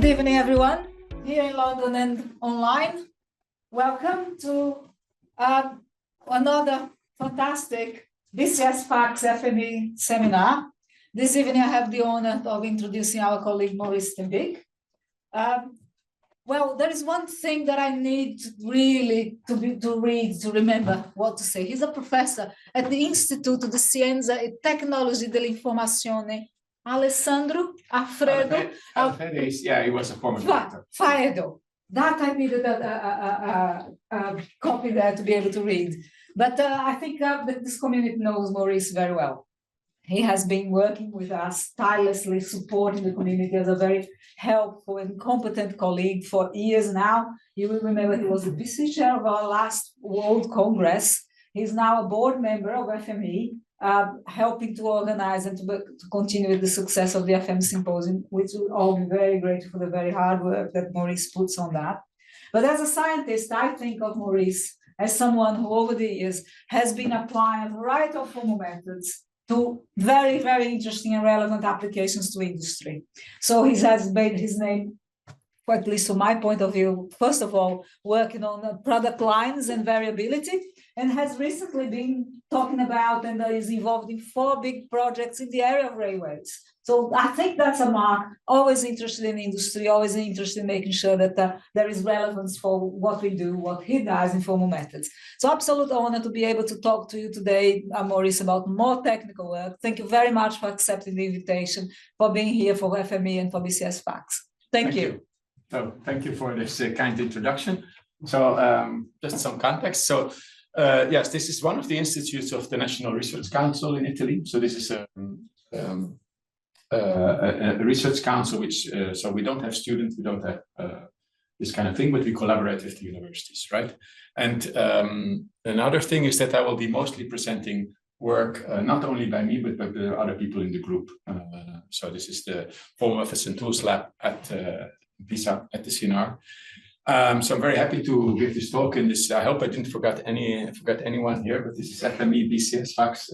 Good evening, everyone, here in London and online. Welcome to another fantastic BCS FACS FME seminar. This evening, I have the honor of introducing our colleague, Maurice ten Beek. Well, there is one thing that I need really to remember what to say. He's a professor at the Instituto de Ciência e Tecnologia dell'Informazione, Alfredo, he was a former director. Faedo. That I needed a copy there to be able to read. But I think that this community knows Maurice very well. He has been working with us, tirelessly supporting the community as a very helpful and competent colleague for years now. You will remember he was the VC chair of our last World Congress. He's now a board member of FME, helping to organize and to continue with the success of the FM Symposium, which we'll all be very grateful for the very hard work that Maurice puts on that. But as a scientist, I think of Maurice as someone who over the years has been applying a variety of formal methods to very, very interesting and relevant applications to industry. So he has made his name, or at least from my point of view, first of all, working on product lines and variability, and has recently been talking about and is involved in 4 big projects in the area of railways. So I think that's a mark, always interested in industry, always interested in making sure that there is relevance for what we do, what he does in formal methods. So absolute honor to be able to talk to you today, Maurice, about more technical work. Thank you very much for accepting the invitation, for being here for FME and for BCS FACS. Thank you. So thank you for this kind introduction. So just some context. So yes, this is one of the institutes of the National Research Council in Italy. So this is a research council, which so we don't have students, we don't have this kind of thing, but we collaborate with the universities, right? And another thing is that I will be mostly presenting work not only by me, but by the other people in the group. So this is the Formal Methods and Tools Lab at PISA at the CNR. So I'm very happy to give this talk in this. I hope I didn't forget anyone here, but this is FME BCS FACS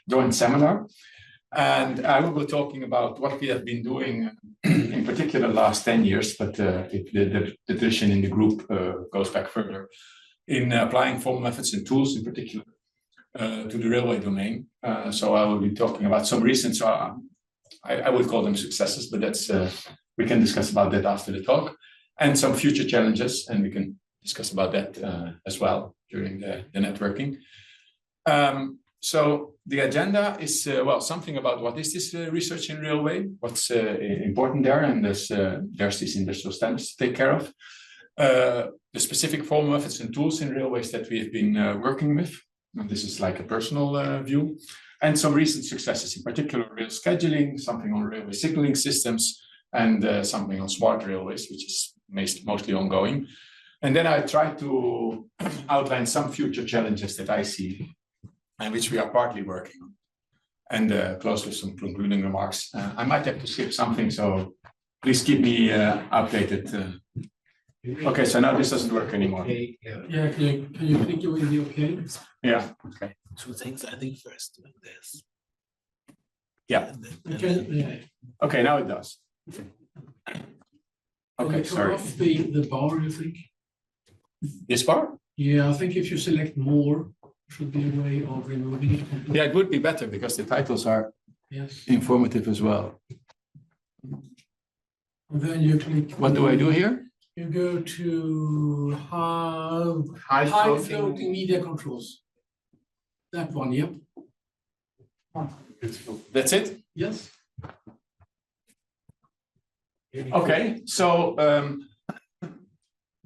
joint seminar. And I will be talking about what we have been doing, in particular, last 10 years, but the tradition in the group goes back further in applying formal methods and tools, in particular, to the railway domain. So I will be talking about some recent, so I would call them successes, but that's we can discuss about that after the talk, and some future challenges, and we can discuss about that as well during the networking. So the agenda is, well, something about what is this research in railway, what's important there, and there's these industrial standards to take care of. The specific formal methods and tools in railways that we have been working with. And this is like a personal view. And some recent successes, in particular rail scheduling, something on railway signaling systems, and something on smart railways, which is mostly ongoing. And then I try to outline some future challenges that I see and which we are partly working on, and close with some concluding remarks. I might have to skip something, so please keep me updated. Okay, so now this doesn't work anymore. Okay, yeah, can you click it with the okay? Yeah, okay. 2 things, I think first, like this. Yeah. Okay, yeah. Okay, now it does. Okay, sorry. Off the bar, you think? This bar? Yeah, I think if you select more, should be a way of removing it. Yeah, it would be better because the titles are Yes. informative as well. And then you click. What do I do here? You go to high floating media controls. That one, yep. That's it? Yes. Okay, so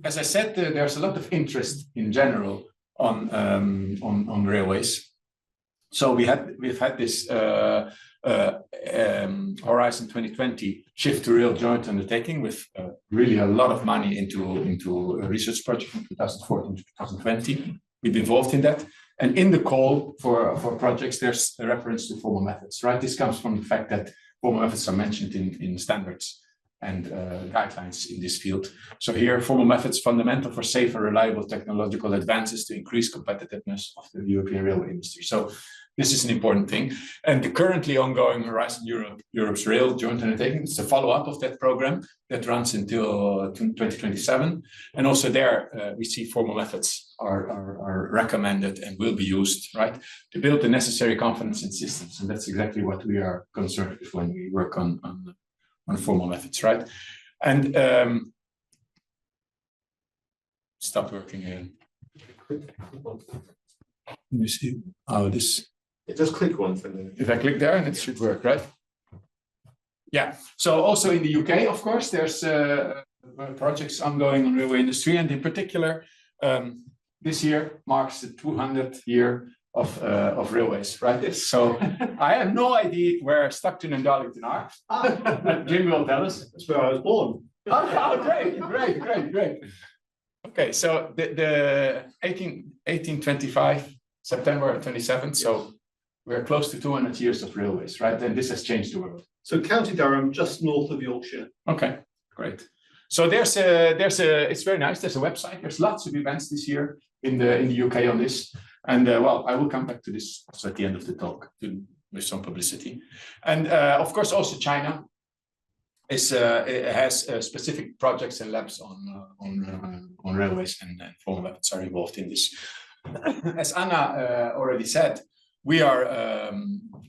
as I said, there's a lot of interest in general on railways. So we've had this Horizon 2020 shift to rail joint undertaking with really a lot of money into a research project from 2014 to 2020. We've been involved in that. And in the call for projects, there's a reference to formal methods, right? This comes from the fact that formal methods are mentioned in standards and guidelines in this field. So here, formal methods fundamental for safe and reliable technological advances to increase competitiveness of the European railway industry. So This is an important thing. And the currently ongoing Horizon Europe's Rail joint undertaking is a follow-up of that program that runs until 2027. And also there, we see formal methods are recommended and will be used, right, to build the necessary confidence in systems. And that's exactly what we are concerned with when we work on formal methods, right? And stop working again. Let me see how this. Just click one for the. If I click there, and it should work, right? Yeah. So also in the UK, of course, there's projects ongoing on railway industry, and in particular, this year marks the 200th year of railways, right? So I have no idea where Stockton and Darlington are. Jim will tell us. That's where I was born. Oh, great. Okay, so the 1825, September 27th, so we're close to 200 years of railways, right? And this has changed the world. So County Durham, just north of Yorkshire. Okay, great. So it's very nice. There's a website. There's lots of events this year in the UK on this. And well, I will come back to this also at the end of the talk with some publicity. And of course, also China it has specific projects and labs on railways, and formal methods are involved in this. As Anna already said, we are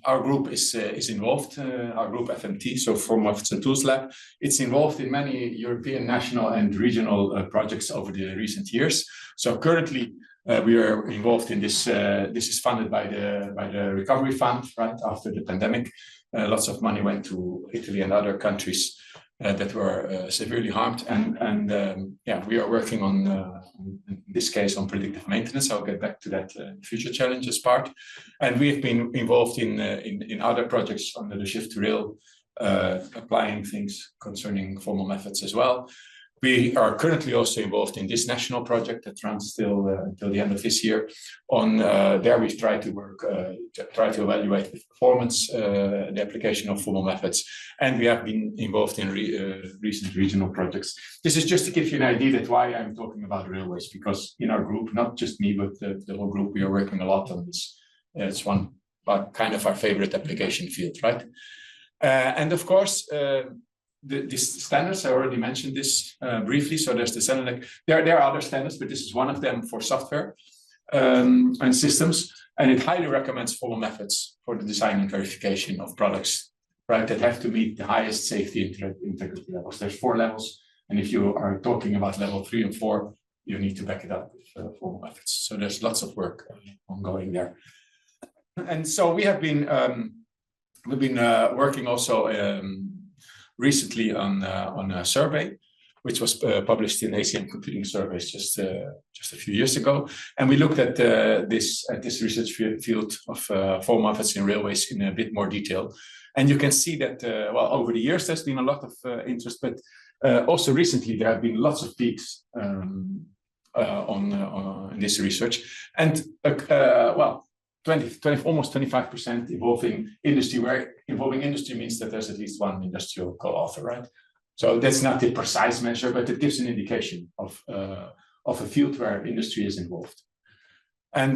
our group is involved. Our group FMT, so Formal Methods and Tools Lab, it's involved in many European, national, and regional projects over the recent years. So currently, we are involved in this. This is funded by the Recovery Fund, right after the pandemic. Lots of money went to Italy and other countries that were severely harmed, and yeah, we are working on in this case on predictive maintenance. I'll get back to that future challenges part, and we have been involved in other projects under the Shift to Rail, applying things concerning formal methods as well. We are currently also involved in this national project that runs till until the end of this year. On there, we try to evaluate the performance, the application of formal methods, and we have been involved in recent regional projects. This is just to give you an idea that why I'm talking about railways, because in our group, not just me, but the whole group, we are working a lot on this. It's one kind of our favorite application field, right? And of course. These standards, I already mentioned this briefly. So there's the standard, there are other standards, but this is one of them for software and systems. And it highly recommends formal methods for the design and verification of products, right, that have to meet the highest safety integrity levels. There's 4 levels. And if you are talking about level 3 and 4, you need to back it up with formal methods. So there's lots of work ongoing there. And so we have been, we've been working also recently on a survey, which was published in ACM Computing Surveys just a few years ago, and we looked at this research field of formal methods in railways in a bit more detail. And you can see that well, over the years there's been a lot of interest, but also recently there have been lots of peaks on this research, and well. Almost 25% involving industry, where involving industry means that there's at least one industrial co-author, right? So that's not the precise measure, but it gives an indication of a field where industry is involved. And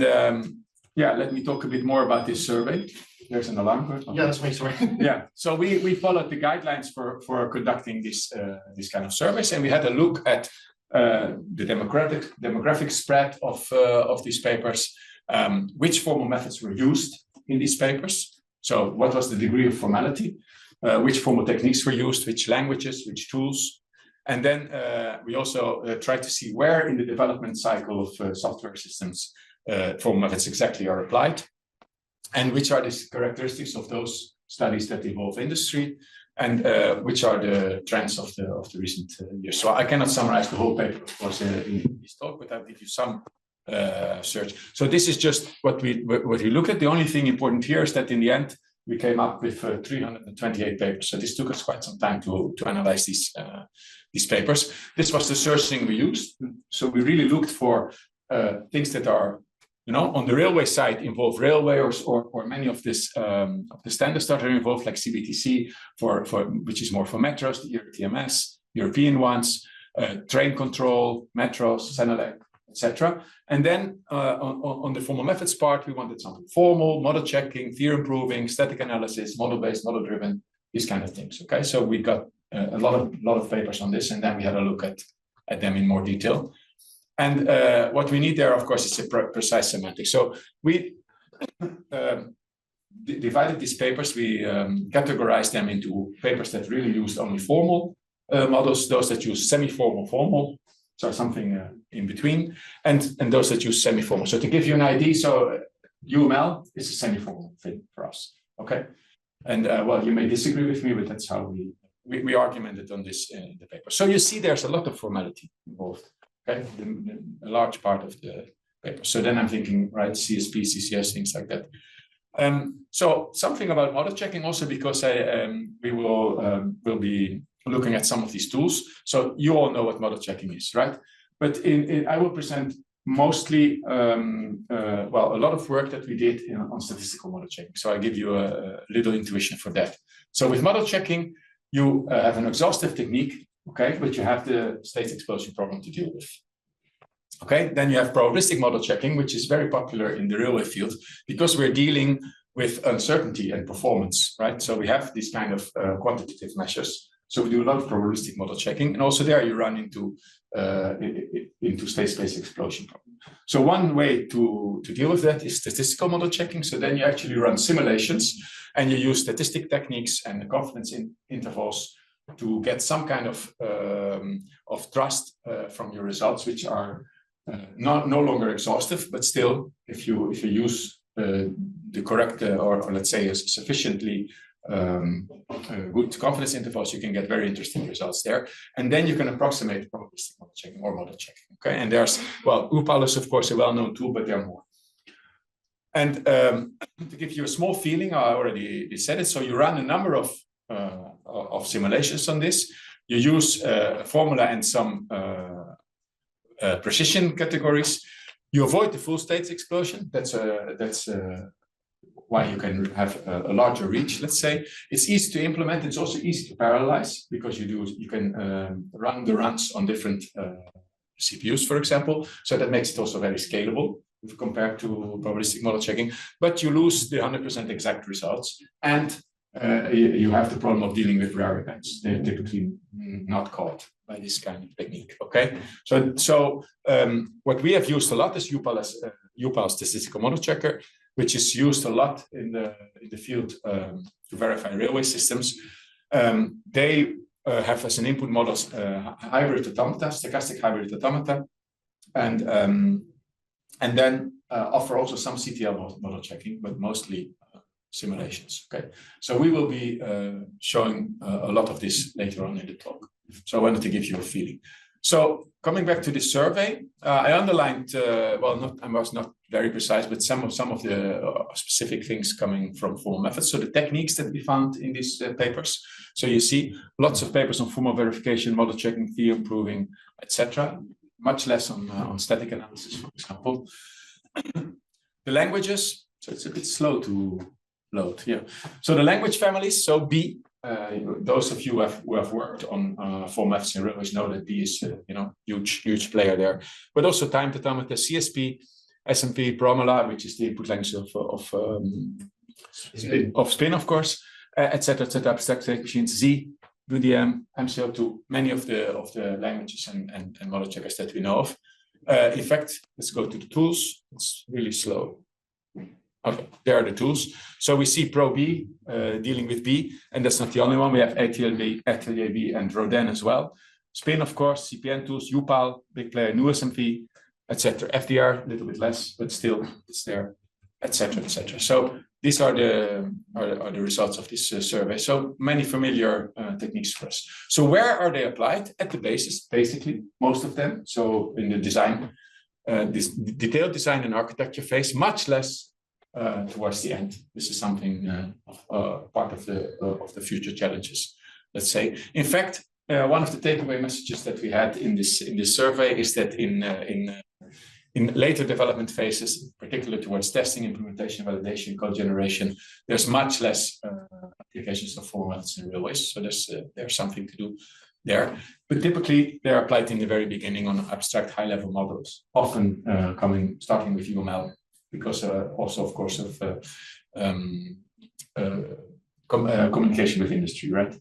yeah, let me talk a bit more about this survey. There's an alarm code. Yeah, that's me, sorry. Yeah, so we followed the guidelines for conducting this kind of surveys, and we had a look at the demographic spread of these papers. Which formal methods were used in these papers? So what was the degree of formality? Which formal techniques were used? Which languages? Which tools? And then we also tried to see where in the development cycle of software systems formal methods exactly are applied, and which are the characteristics of those studies that involve industry, and which are the trends of the recent years. So I cannot summarize the whole paper, of course, in this talk, but I'll give you some search. So this is just what we looked at. The only thing important here is that in the end we came up with 328 papers. So this took us quite some time to analyze these papers. This was the searching we used. So we really looked for things that are, you know, on the railway side involve railway or many of this of the standards that are involved, like CBTC for which is more for metros, the ERTMS, European ones, train control, metros, Senelec, etc. And then on the formal methods part, we wanted something formal, model checking, theorem proving, static analysis, model-based, model-driven, these kind of things. Okay, so we got a lot of papers on this, and then we had a look at them in more detail. And what we need there, of course, is a precise semantics. So we divided these papers. We categorized them into papers that really used only formal models, those that use semi-formal, formal, so something in between, and those that use semi-formal. So to give you an idea, so UML is a semi-formal thing for us. Okay, and well, you may disagree with me, but that's how we argumented on this in the paper. So you see, there's a lot of formality involved. Okay, a large part of the paper. So then I'm thinking, right, CSP, CCS, things like that. So something about model checking also, because we will be looking at some of these tools. So you all know what model checking is, right? But I will present mostly, well, a lot of work that we did on statistical model checking. So I give you a little intuition for that. So with model checking, you have an exhaustive technique, okay, but you have the state explosion problem to deal with. Okay, then you have probabilistic model checking, which is very popular in the railway field because we're dealing with uncertainty and performance, right? So we have these kind of quantitative measures. So we do a lot of probabilistic model checking, and also there you run into state-space explosion problem. So one way to deal with that is statistical model checking. So then you actually run simulations, and you use statistic techniques and confidence intervals to get some kind of trust from your results, which are no longer exhaustive, but still, if you use the correct or let's say a sufficiently good confidence intervals, you can get very interesting results there. And then you can approximate probabilistic model checking or model checking. Okay, and there's, well, UPAL is of course a well-known tool, but there are more. And to give you a small feeling, I already said it. So you run a number of simulations on this. You use a formula and some precision categories. You avoid the full states explosion. That's why you can have a larger reach, let's say. It's easy to implement. It's also easy to parallelize because you can run the runs on different CPUs, for example. So that makes it also very scalable if compared to probabilistic model checking. But you lose the 100% exact results, and you have the problem of dealing with rare events. They're typically not caught by this kind of technique. Okay, so what we have used a lot is UPAL statistical model checker, which is used a lot in the field to verify railway systems. They have as an input models hybrid automata, stochastic hybrid automata, and then offer also some CTL model checking, but mostly simulations. Okay, so we will be showing a lot of this later on in the talk. So I wanted to give you a feeling. So coming back to this survey, I underlined, well, I was not very precise, but some of the specific things coming from formal methods. So the techniques that we found in these papers. So you see lots of papers on formal verification, model checking, theorem proving, etc. Much less on static analysis, for example. The languages, so it's a bit slow to load here. So the language families, so B, those of you who have worked on formal methods in railways know that B is huge player there. But also timed automata, CSP, SMP, Promula, which is the input language of Spin, of course, etc. Abstract state machines, Z, UDM, MCO2, many of the languages and model checkers that we know of. In fact, let's go to the tools. It's really slow. Okay, there are the tools. So we see ProB dealing with B, and that's not the only one. We have ATLAB and Rodin as well. Spin, of course, CPN tools, UPAL, big player, NewSMV, etc. FDR, a little bit less, but still it's there, etc. So these are the results of this survey. So many familiar techniques for us. So where are they applied? At the basis, basically, most of them. So in the design, this detailed design and architecture phase, much less towards the end. This is something part of the future challenges, let's say. In fact, one of the takeaway messages that we had in this survey is that in later development phases, particularly towards testing, implementation, validation, code generation, there's much less applications of formal methods in railways. So there's something to do there. But typically, they're applied in the very beginning on abstract high-level models, often starting with UML, because also, of course, of communication with industry, right?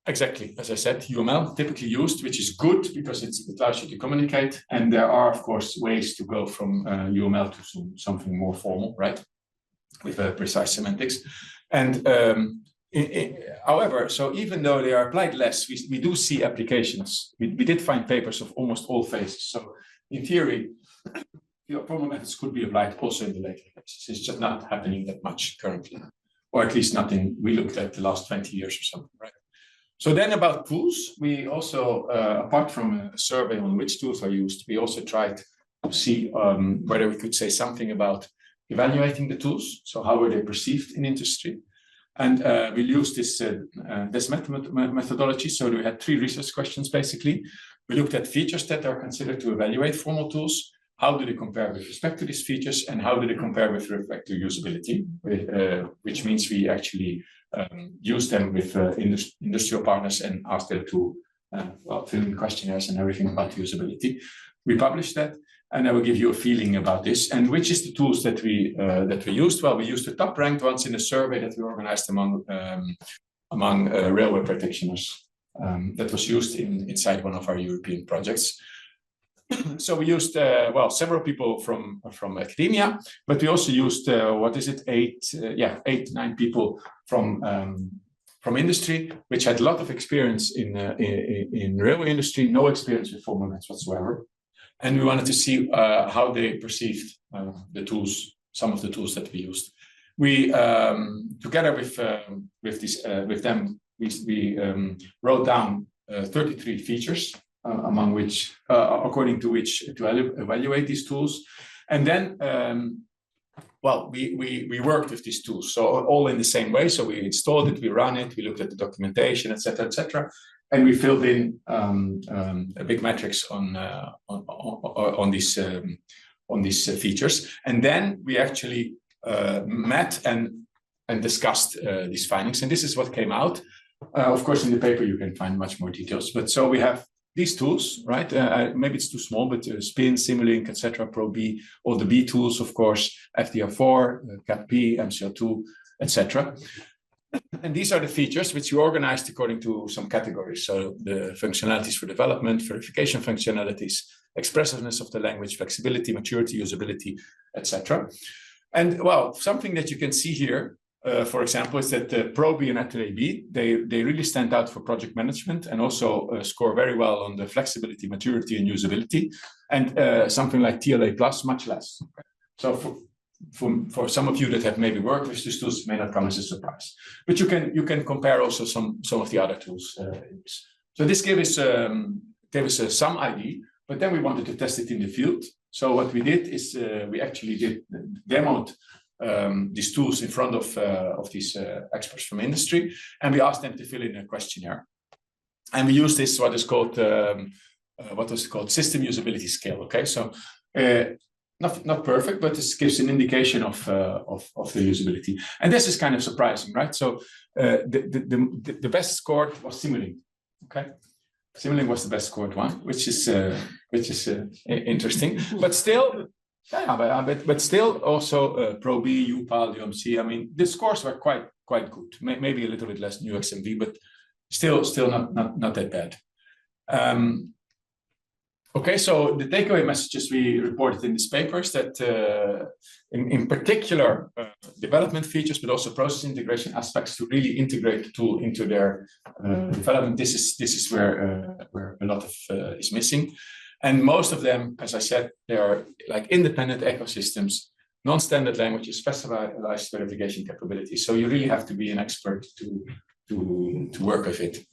Exactly, as I said, UML typically used, which is good because it allows you to communicate. And there are, of course, ways to go from UML to something more formal, right? With precise semantics. And however, so even though they are applied less, we do see applications. We did find papers of almost all phases. So in theory, formal methods could be applied also in the later phases. It's just not happening that much currently, or at least nothing we looked at the last 20 years or something, right? So then about tools, we also, apart from a survey on which tools are used, we also tried to see whether we could say something about evaluating the tools. So how were they perceived in industry? And we used this methodology. So we had 3 research questions, basically. We looked at features that are considered to evaluate formal tools. How do they compare with respect to these features? And how do they compare with respect to usability? Which means we actually use them with industrial partners and ask them to fill in questionnaires and everything about usability. We published that, and I will give you a feeling about this. And which is the tools that we used? Well, we used the top ranked ones in a survey that we organized among railway practitioners. That was used inside one of our European projects. So we used several people from academia, but we also used 8-9 people from industry, which had a lot of experience in railway industry, no experience with formal methods whatsoever. And we wanted to see how they perceived the tools, some of the tools that we used. We together with them, we wrote down 33 features. Among which, according to which to evaluate these tools. And then, we worked with these tools, so all in the same way. So we installed it, we ran it, we looked at the documentation, etc., and we filled in a big matrix on these features. And then we actually met and discussed these findings. And this is what came out. Of course, in the paper you can find much more details. But so we have these tools, right? Maybe it's too small, but Spin, Simulink, etc., ProB, all the B tools, of course, FDR4, CAP-P, MCL2, etc. And these are the features which you organized according to some categories. So the functionalities for development, verification functionalities, expressiveness of the language, flexibility, maturity, usability, etc. And well, something that you can see here, for example, is that ProB and AteliB, they really stand out for project management and also score very well on the flexibility, maturity, and usability. And something like TLA Plus, much less. So for some of you that have maybe worked with these tools, it may not come as a surprise. But you can compare also some of the other tools. So this gave us some idea, but then we wanted to test it in the field. So what we did is we actually demoed these tools in front of these experts from industry, and we asked them to fill in a questionnaire. And we used this what was called system usability scale. Okay, so not perfect, but this gives an indication of the usability. And this is kind of surprising, right? So the best scored was Simulink. Okay, Simulink was the best scored one, which is interesting, but still. Yeah, but still also ProB, UPAL, UMC. I mean, the scores were quite good. Maybe a little bit less New XMV, but still not that bad. Okay, so the takeaway messages we reported in this paper is that in particular development features, but also process integration aspects to really integrate the tool into their development. This is where a lot of is missing. And most of them, as I said, they are like independent ecosystems, non-standard languages, specialized verification capabilities. So you really have to be an expert to work with it.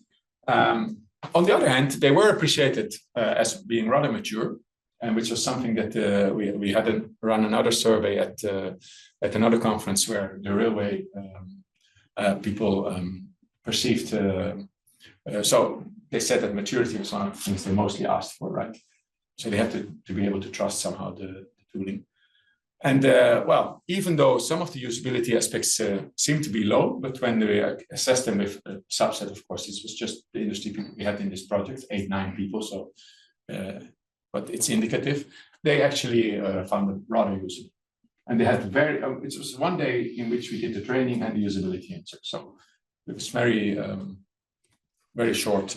On the other hand, they were appreciated as being rather mature, and which was something that we had run another survey at another conference where the railway people perceived. So they said that maturity was one of the things they mostly asked for, right? So they have to be able to trust somehow the tooling. And well, even though some of the usability aspects seem to be low, but when we assess them with a subset, of course, this was just the industry people we had in this project, 8-9 people, so but it's indicative. They actually found it rather usable. And they had it was one day in which we did the training and the usability answer. So it was very, very short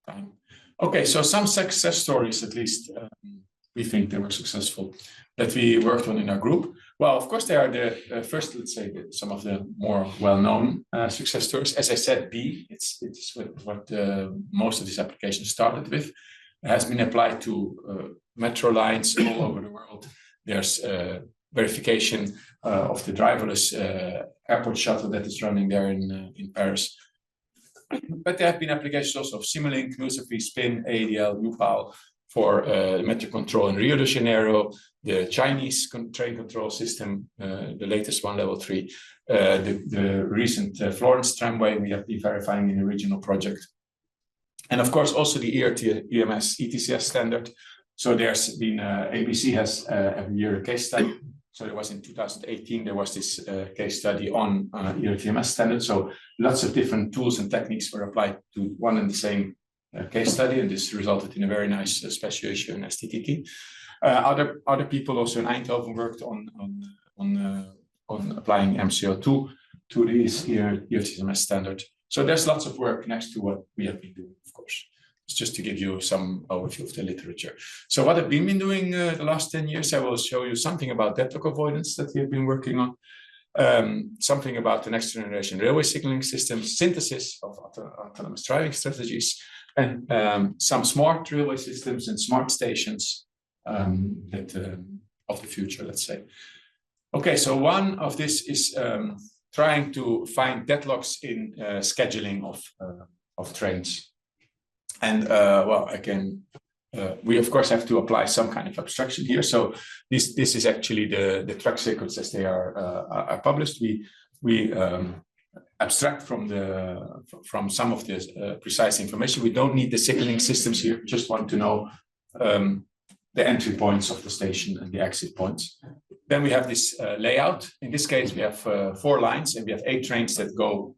time. Okay, so some success stories, at least we think they were successful, that we worked on in our group. Well, of course, they are the first, let's say, some of the more well-known success stories. As I said, B, it's what most of these applications started with. It has been applied to metro lines all over the world. There's verification of the driverless airport shuttle that is running there in Paris. But there have been applications also of Simulink, Nusafi, Spin, ADL, UPAL for metro control in Rio de Janeiro, the Chinese train control system, the latest one, level 3, the recent Florence tramway we have been verifying in a regional project. And of course, also the ERTMS ETCS standard. So there's been, ABC has every year a case study. So there was in 2018, there was this case study on ERTMS standard. So lots of different tools and techniques were applied to one and the same case study, and this resulted in a very nice special issue in STTT. Other people also in Eindhoven worked on applying MCO2 to this ERTMS standard. So there's lots of work next to what we have been doing, of course. It's just to give you some overview of the literature. So what I've been doing the last 10 years, I will show you something about deadlock avoidance that we have been working on, something about the next generation railway signaling systems, synthesis of autonomous driving strategies, and some smart railway systems and smart stations of the future, let's say. Okay, so one of this is trying to find deadlocks in scheduling of trains. And well, again, we of course have to apply some kind of abstraction here. So this is actually the track circuits as they are published. We abstract from some of this precise information. We don't need the signaling systems here. We just want to know the entry points of the station and the exit points. Then we have this layout. In this case, we have 4 lines and we have 8 trains that go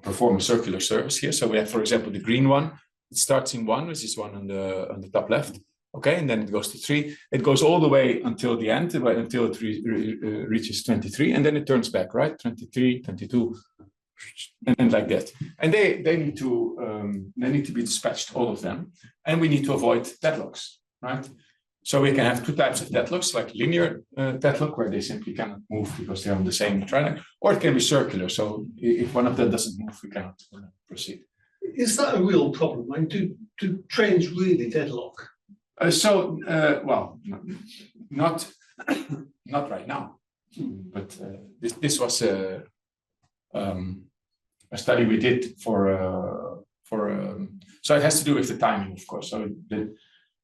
perform a circular service here. So we have, for example, the green one. It starts in 1, which is one on the top left. Okay, and then it goes to 3. It goes all the way until the end, until it reaches 23, and then it turns back, right? 23, 22, and then like that. And they need to be dispatched, all of them, and we need to avoid deadlocks, right? So we can have 2 types of deadlocks, like linear deadlock, where they simply cannot move because they're on the same track, or it can be circular. So if one of them doesn't move, we cannot proceed. Is that a real problem? I mean, do trains really deadlock? Well, not right now, but this was a study we did for so it has to do with the timing, of course. So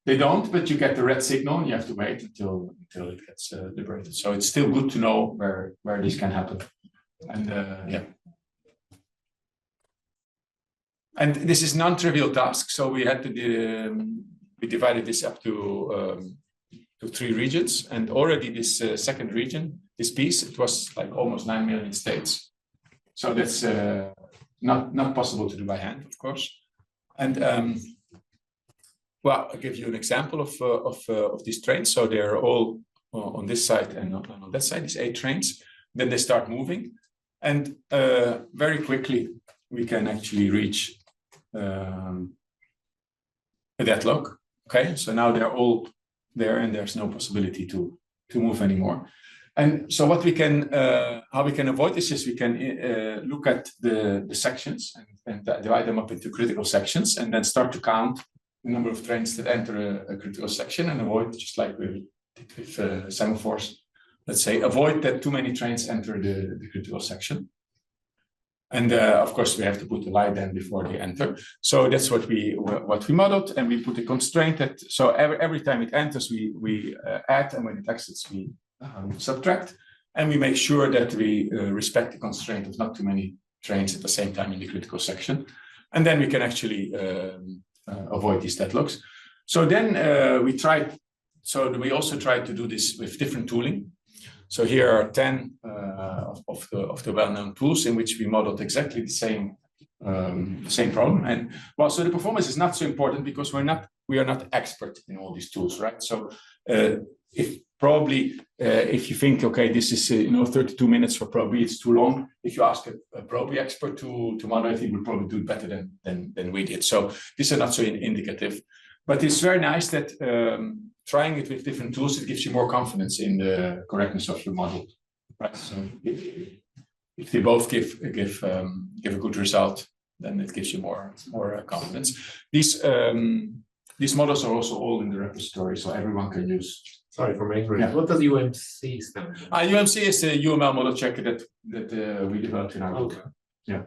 they don't, but you get the red signal, and you have to wait until it gets liberated. So it's still good to know where this can happen, and yeah. And this is non-trivial task. So we had to we divided this up to 3 regions, and already this second region, this piece, it was like almost 9 million states. So that's not possible to do by hand, of course. And well, I'll give you an example of these trains. So they're all on this side and on that side. These 8 trains. Then they start moving, and very quickly we can actually reach a deadlock. Okay, so now they're all there and there's no possibility to move anymore. And so what we can, how we can avoid this is we can look at the sections and divide them up into critical sections, and then start to count the number of trains that enter a critical section, and avoid, just like we did with semaphores, let's say, avoid that too many trains enter the critical section. And of course, we have to put the light then before they enter. So that's what we modeled, and we put a constraint that so every time it enters, we add, and when it exits, we subtract, and we make sure that we respect the constraint of not too many trains at the same time in the critical section, and then we can actually avoid these deadlocks. So then we tried so we also try to do this with different tooling. So here are 10 of the well-known tools in which we modeled exactly the same problem. And well, so the performance is not so important because we are not expert in all these tools, right? So if you think, okay, this is 32 minutes for Probe, it's too long. If you ask a Probe expert to model it, he would probably do it better than we did. So these are not so indicative, but it's very nice that trying it with different tools, it gives you more confidence in the correctness of your model, right? So if they both give a good result, then it gives you more confidence. These models are also all in the repository, so everyone can use. Sorry for my ignorance. Yeah. What does UMC stand for? UMC is the UML model checker that we developed in our group. Okay. Yeah,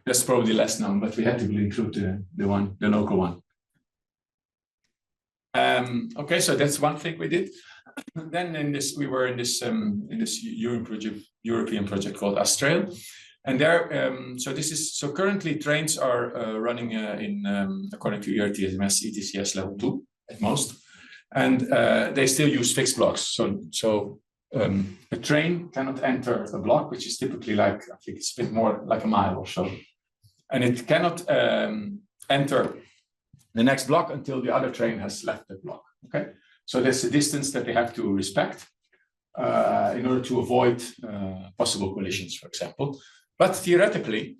that's probably less known, but we had to include the local one. Okay, so that's one thing we did. Then we were in this European project called Astrail, and there so currently trains are running according to ERTMS ETCS level 2 at most, and they still use fixed blocks. So a train cannot enter a block, which is typically like, I think it's a bit more like a mile or so, and it cannot enter the next block until the other train has left the block. Okay, so there's a distance that they have to respect in order to avoid possible collisions, for example. But theoretically,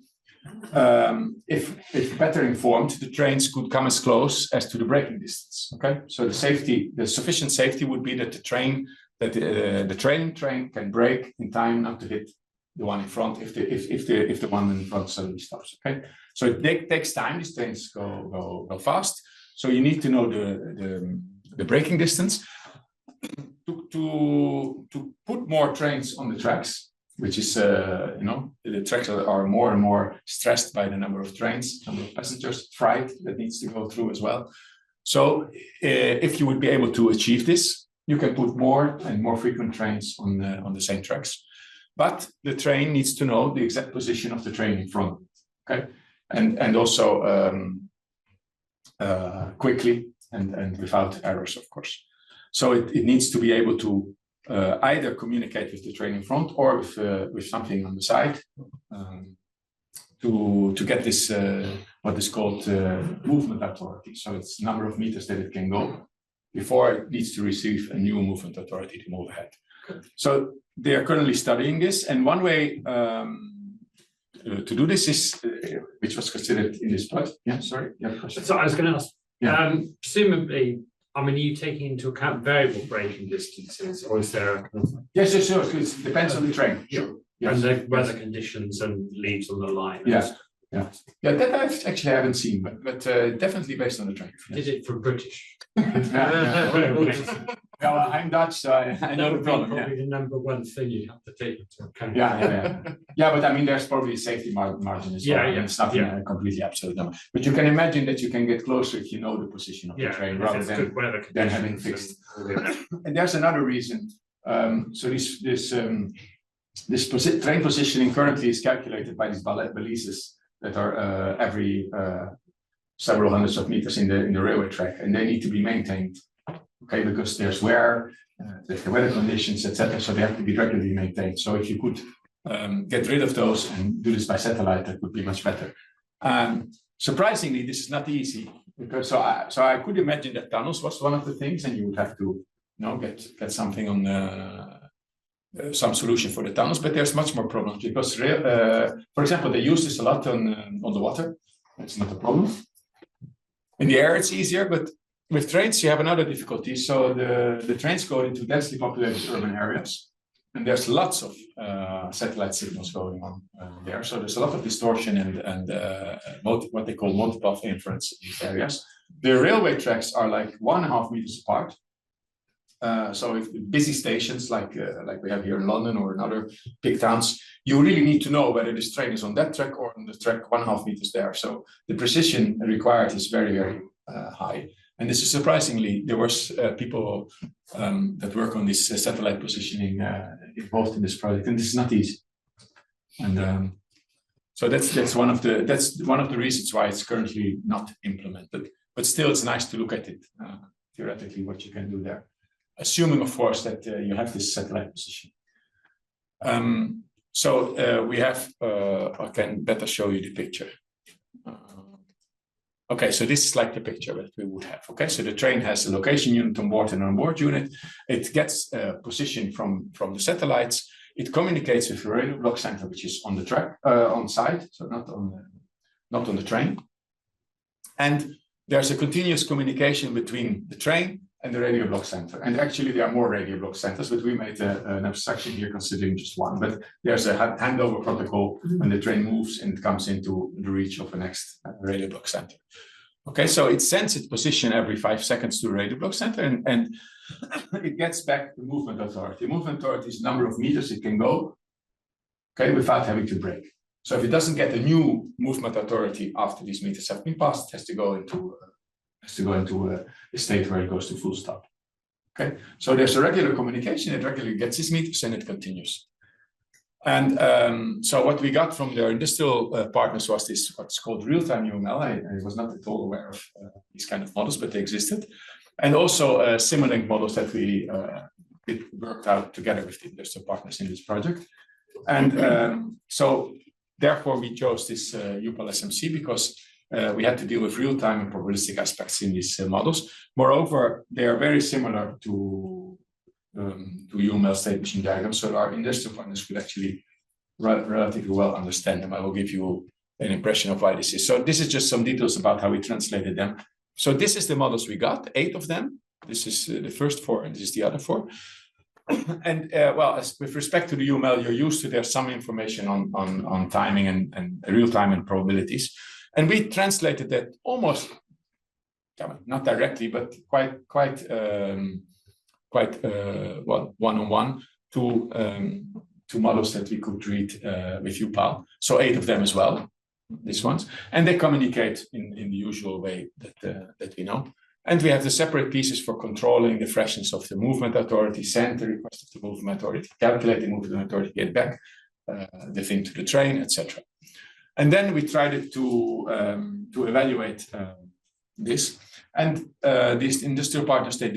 if better informed, the trains could come as close as to the braking distance. Okay, so the sufficient safety would be that the trailing train can brake in time not to hit the one in front if the one in front suddenly stops. Okay, so it takes time. These trains go fast, so you need to know the braking distance to put more trains on the tracks, which is the tracks are more and more stressed by the number of trains, number of passengers, freight that needs to go through as well. So if you would be able to achieve this, you can put more and more frequent trains on the same tracks. But the train needs to know the exact position of the train in front. Okay, and also quickly and without errors, of course. So it needs to be able to either communicate with the train in front or with something on the side to get this what is called movement authority. So it's the number of meters that it can go before it needs to receive a new movement authority to move ahead. So they are currently studying this, and one way to do this is, which was considered in this project. Yeah, sorry. Yeah, So I was going to ask. Yeah. Presumably, I mean, are you taking into account variable braking distances, or is there a Yes, sure. It depends on the train. Sure. Yes. and the weather conditions and leads on the line? Yeah. Yeah, that I actually haven't seen, but definitely based on the train. Did it for British? Yeah, well, I'm Dutch, so I know the problem. Probably Yeah. the number one thing you have to take into account. Yeah, but I mean, there's probably a safety margin as well. Yeah, and it's nothing completely absolute number. But you can imagine that you can get closer if you know the position of the train if rather it's than good weather than having conditions fixed. and- And there's another reason. So this train positioning currently is calculated by these balises that are every several hundreds of meters in the railway track, and they need to be maintained. Okay, because there's wear, there's the weather conditions, etc. So they have to be regularly maintained. So if you could get rid of those and do this by satellite, that would be much better. Surprisingly, this is not easy because so I could imagine that tunnels was one of the things, and you would have to get something on some solution for the tunnels. But there's much more problems because, for example, they use this a lot on the water. That's not a problem. In the air, it's easier, but with trains, you have another difficulty. So the trains go into densely populated urban areas, and there's lots of satellite signals going on there. So there's a lot of distortion and what they call multipath inference in these areas. The railway tracks are like 1.5 meters apart. So if busy stations like we have here in London or in other big towns, you really need to know whether this train is on that track or on the track 1.5 meters there. So the precision required is very, very high. And this is surprisingly, there was people that work on this satellite positioning involved in this project, and this is not easy. And so that's one of the reasons why it's currently not implemented. But still, it's nice to look at it theoretically what you can do there, assuming, of course, that you have this satellite position. We have, I can better show you the picture. Okay, so this is like the picture that we would have. Okay, so the train has a location unit on board and an onboard unit. It gets position from the satellites. It communicates with the radio block center, which is on the track, on site, so not on the train. And there's a continuous communication between the train and the radio block center. And actually, there are more radio block centers, but we made an abstraction here considering just one. But there's a handover protocol when the train moves and it comes into the reach of the next radio block center. Okay, so it sends its position every 5 seconds to the radio block center, and it gets back the movement authority. Movement authority is the number of meters it can go, okay, without having to brake. So if it doesn't get a new movement authority after these meters have been passed, it has to go into a state where it goes to full stop. Okay, so there's a regular communication. It regularly gets its meters and it continues. And so what we got from their industrial partners was this what's called real-time UML. I was not at all aware of these kind of models, but they existed, and also Simulink models that we worked out together with the industrial partners in this project. And so therefore we chose this UPAL SMC because we had to deal with real-time and probabilistic aspects in these models. Moreover, they are very similar to UML state machine diagrams, so our industrial partners could actually relatively well understand them. I will give you an impression of why this is. So this is just some details about how we translated them. So this is the models we got, 8 of them. This is the first 4, and this is the other 4. And well, with respect to the UML, you're used to there's some information on timing and real time and probabilities. And we translated that almost, not directly, but quite one-on-one to models that we could read with UPAL. So 8 of them as well, these ones, and they communicate in the usual way that we know. And we have the separate pieces for controlling the freshness of the movement authority, send the request of the movement authority, calculate the movement authority, get back the thing to the train, etc. And then we tried to evaluate this. And these industrial partners, they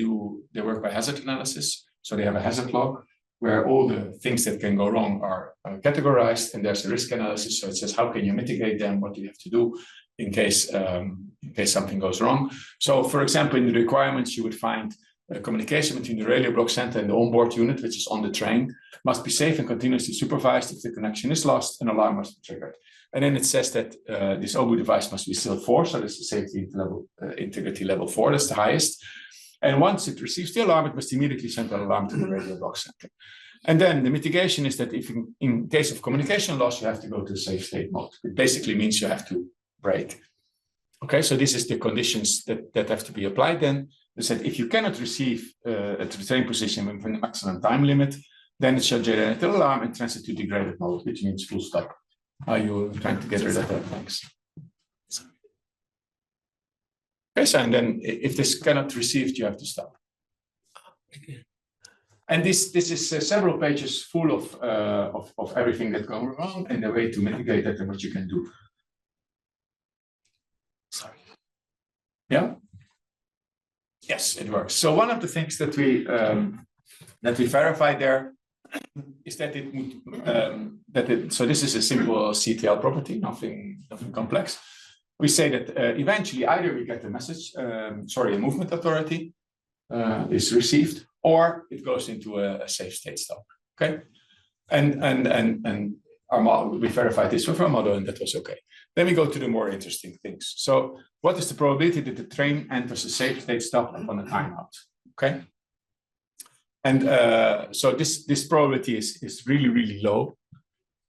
work by hazard analysis. So they have a hazard log where all the things that can go wrong are categorized, and there's a risk analysis. So it says, how can you mitigate them? What do you have to do in case something goes wrong? So for example, in the requirements, you would find communication between the radio block center and the onboard unit, which is on the train, must be safe and continuously supervised. If the connection is lost, an alarm must be triggered. And then it says that this OBU device must be still 4, so that's the safety level, integrity level 4, that's the highest. And once it receives the alarm, it must immediately send an alarm to the radio block center. And then the mitigation is that if in case of communication loss, you have to go to safe state mode. It basically means you have to brake. Okay, so this is the conditions that have to be applied then. They said if you cannot receive at the train position within the maximum time limit, then it shall generate an alarm and transit to degraded mode, which means full stop. Are you trying to get rid of that? Thanks. Okay, so and then if this cannot be received, you have to stop. And this is several pages full of everything that goes wrong and the way to mitigate that and what you can do. Sorry. Yeah. Yes, it works. So one of the things that we verified there is that so this is a simple CTL property, nothing complex. We say that eventually either we get a message, a movement authority is received, or it goes into a safe state stop. Okay, and our model, we verified this with our model, and that was okay. Then we go to the more interesting things. So, what is the probability that the train enters a safe state stop upon a timeout? Okay. And so this probability is really, really low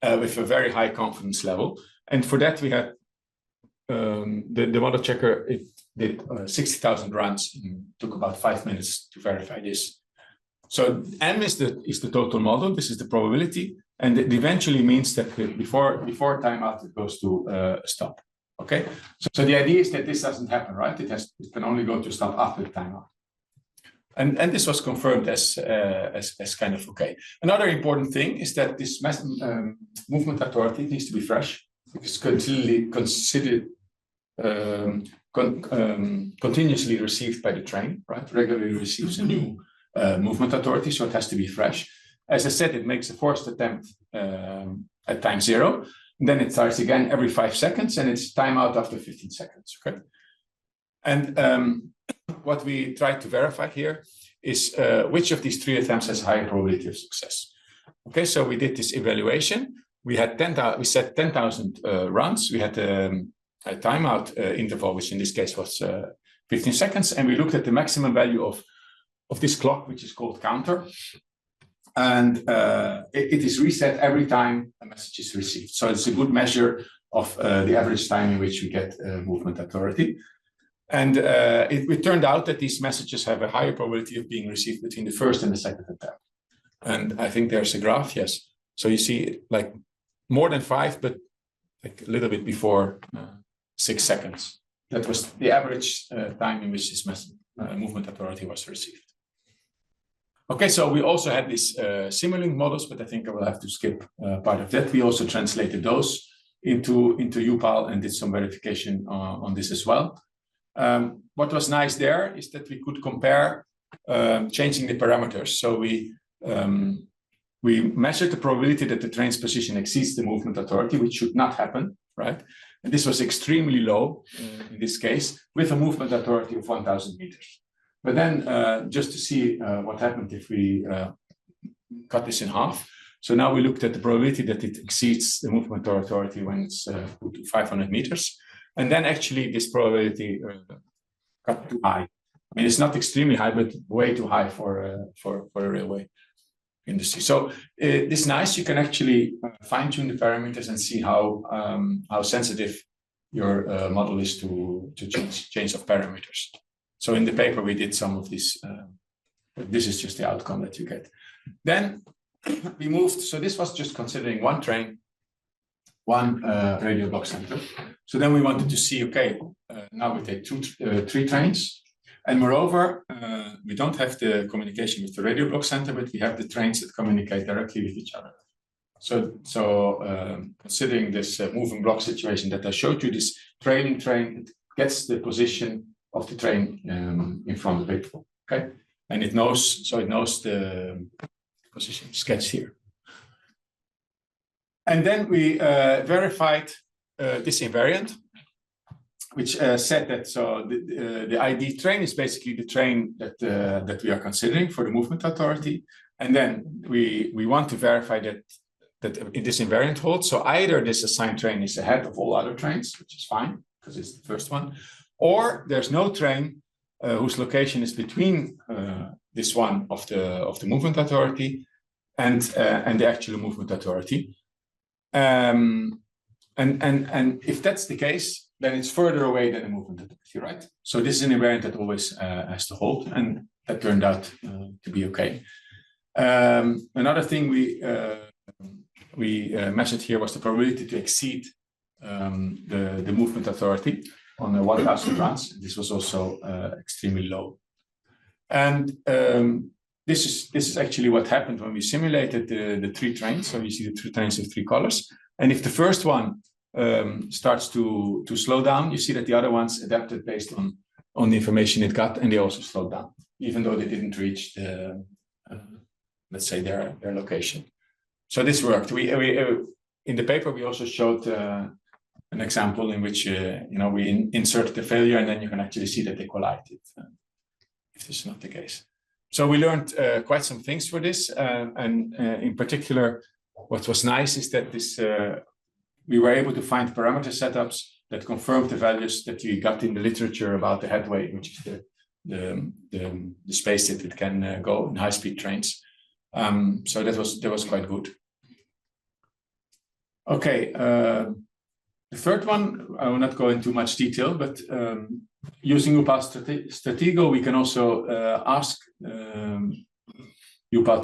with a very high confidence level. And for that, we had the model checker, it did 60,000 runs and took about 5 minutes to verify this. So M is the total model. This is the probability. And it eventually means that before timeout, it goes to a stop. Okay. So the idea is that this doesn't happen, right? It can only go to stop after the timeout. And this was confirmed as kind of okay. Another important thing is that this movement authority needs to be fresh, because considered continuously received by the train, right? Regularly receives a new movement authority, so it has to be fresh. As I said, it makes a forced attempt at time 0. Then it starts again every 5 seconds, and it's timeout after 15 seconds. Okay. And what we try to verify here is which of these 3 attempts has higher probability of success. Okay, so we did this evaluation. We had 10,000. We set 10,000 runs. We had a timeout interval, which in this case was 15 seconds, and we looked at the maximum value of this clock, which is called counter. And it is reset every time a message is received. So it's a good measure of the average time in which we get movement authority. And it turned out that these messages have a higher probability of being received between the first and the second attempt. And I think there's a graph, yes. So you see like more than 5, but like a little bit before 6 seconds. That was the average time in which this movement authority was received. Okay, so we also had these Simulink models, but I think I will have to skip part of that. We also translated those into UPAL and did some verification on this as well. What was nice there is that we could compare changing the parameters. So we measured the probability that the train's position exceeds the movement authority, which should not happen, right? And this was extremely low in this case, with a movement authority of 1,000 meters. But then just to see what happened if we cut this in half. So now we looked at the probability that it exceeds the movement authority when it's put to 500 meters. And then actually this probability got too high. I mean, it's not extremely high, but way too high for a railway industry. So it's nice. You can actually fine tune the parameters and see how sensitive your model is to change of parameters. So in the paper, we did some of this. This is just the outcome that you get. Then we moved. So this was just considering one train, one radio block center. So then we wanted to see, okay, now we take 3 trains. And moreover, we don't have the communication with the radio block center, but we have the trains that communicate directly with each other. So considering this moving block situation that I showed you, this trailing train, it gets the position of the train in front of it, okay? And it knows, so it knows the position sketched here. And then we verified this invariant, which said that so the ID train is basically the train that we are considering for the movement authority. And then we want to verify that this invariant holds. So either this assigned train is ahead of all other trains, which is fine because it's the first one, or there's no train whose location is between this one of the movement authority and the actual movement authority. And if that's the case, then it's further away than the movement authority, right? So this is an invariant that always has to hold, and that turned out to be okay. Another thing we measured here was the probability to exceed the movement authority on the 1,000 runs. This was also extremely low. And this is actually what happened when we simulated the 3 trains. So you see the 3 trains of 3 colors. And if the first one starts to slow down, you see that the other ones adapted based on the information it got, and they also slowed down, even though they didn't reach the, let's say, their location. So this worked. We in the paper we also showed an example in which we insert the failure, and then you can actually see that they collide if this is not the case. So we learned quite some things for this, and in particular, what was nice is that this we were able to find parameter setups that confirmed the values that we got in the literature about the headway, which is the space that it can go in high-speed trains. So that was quite good. Okay, the third one, I will not go into much detail, but using UPAL Stratego, we can also ask UPAL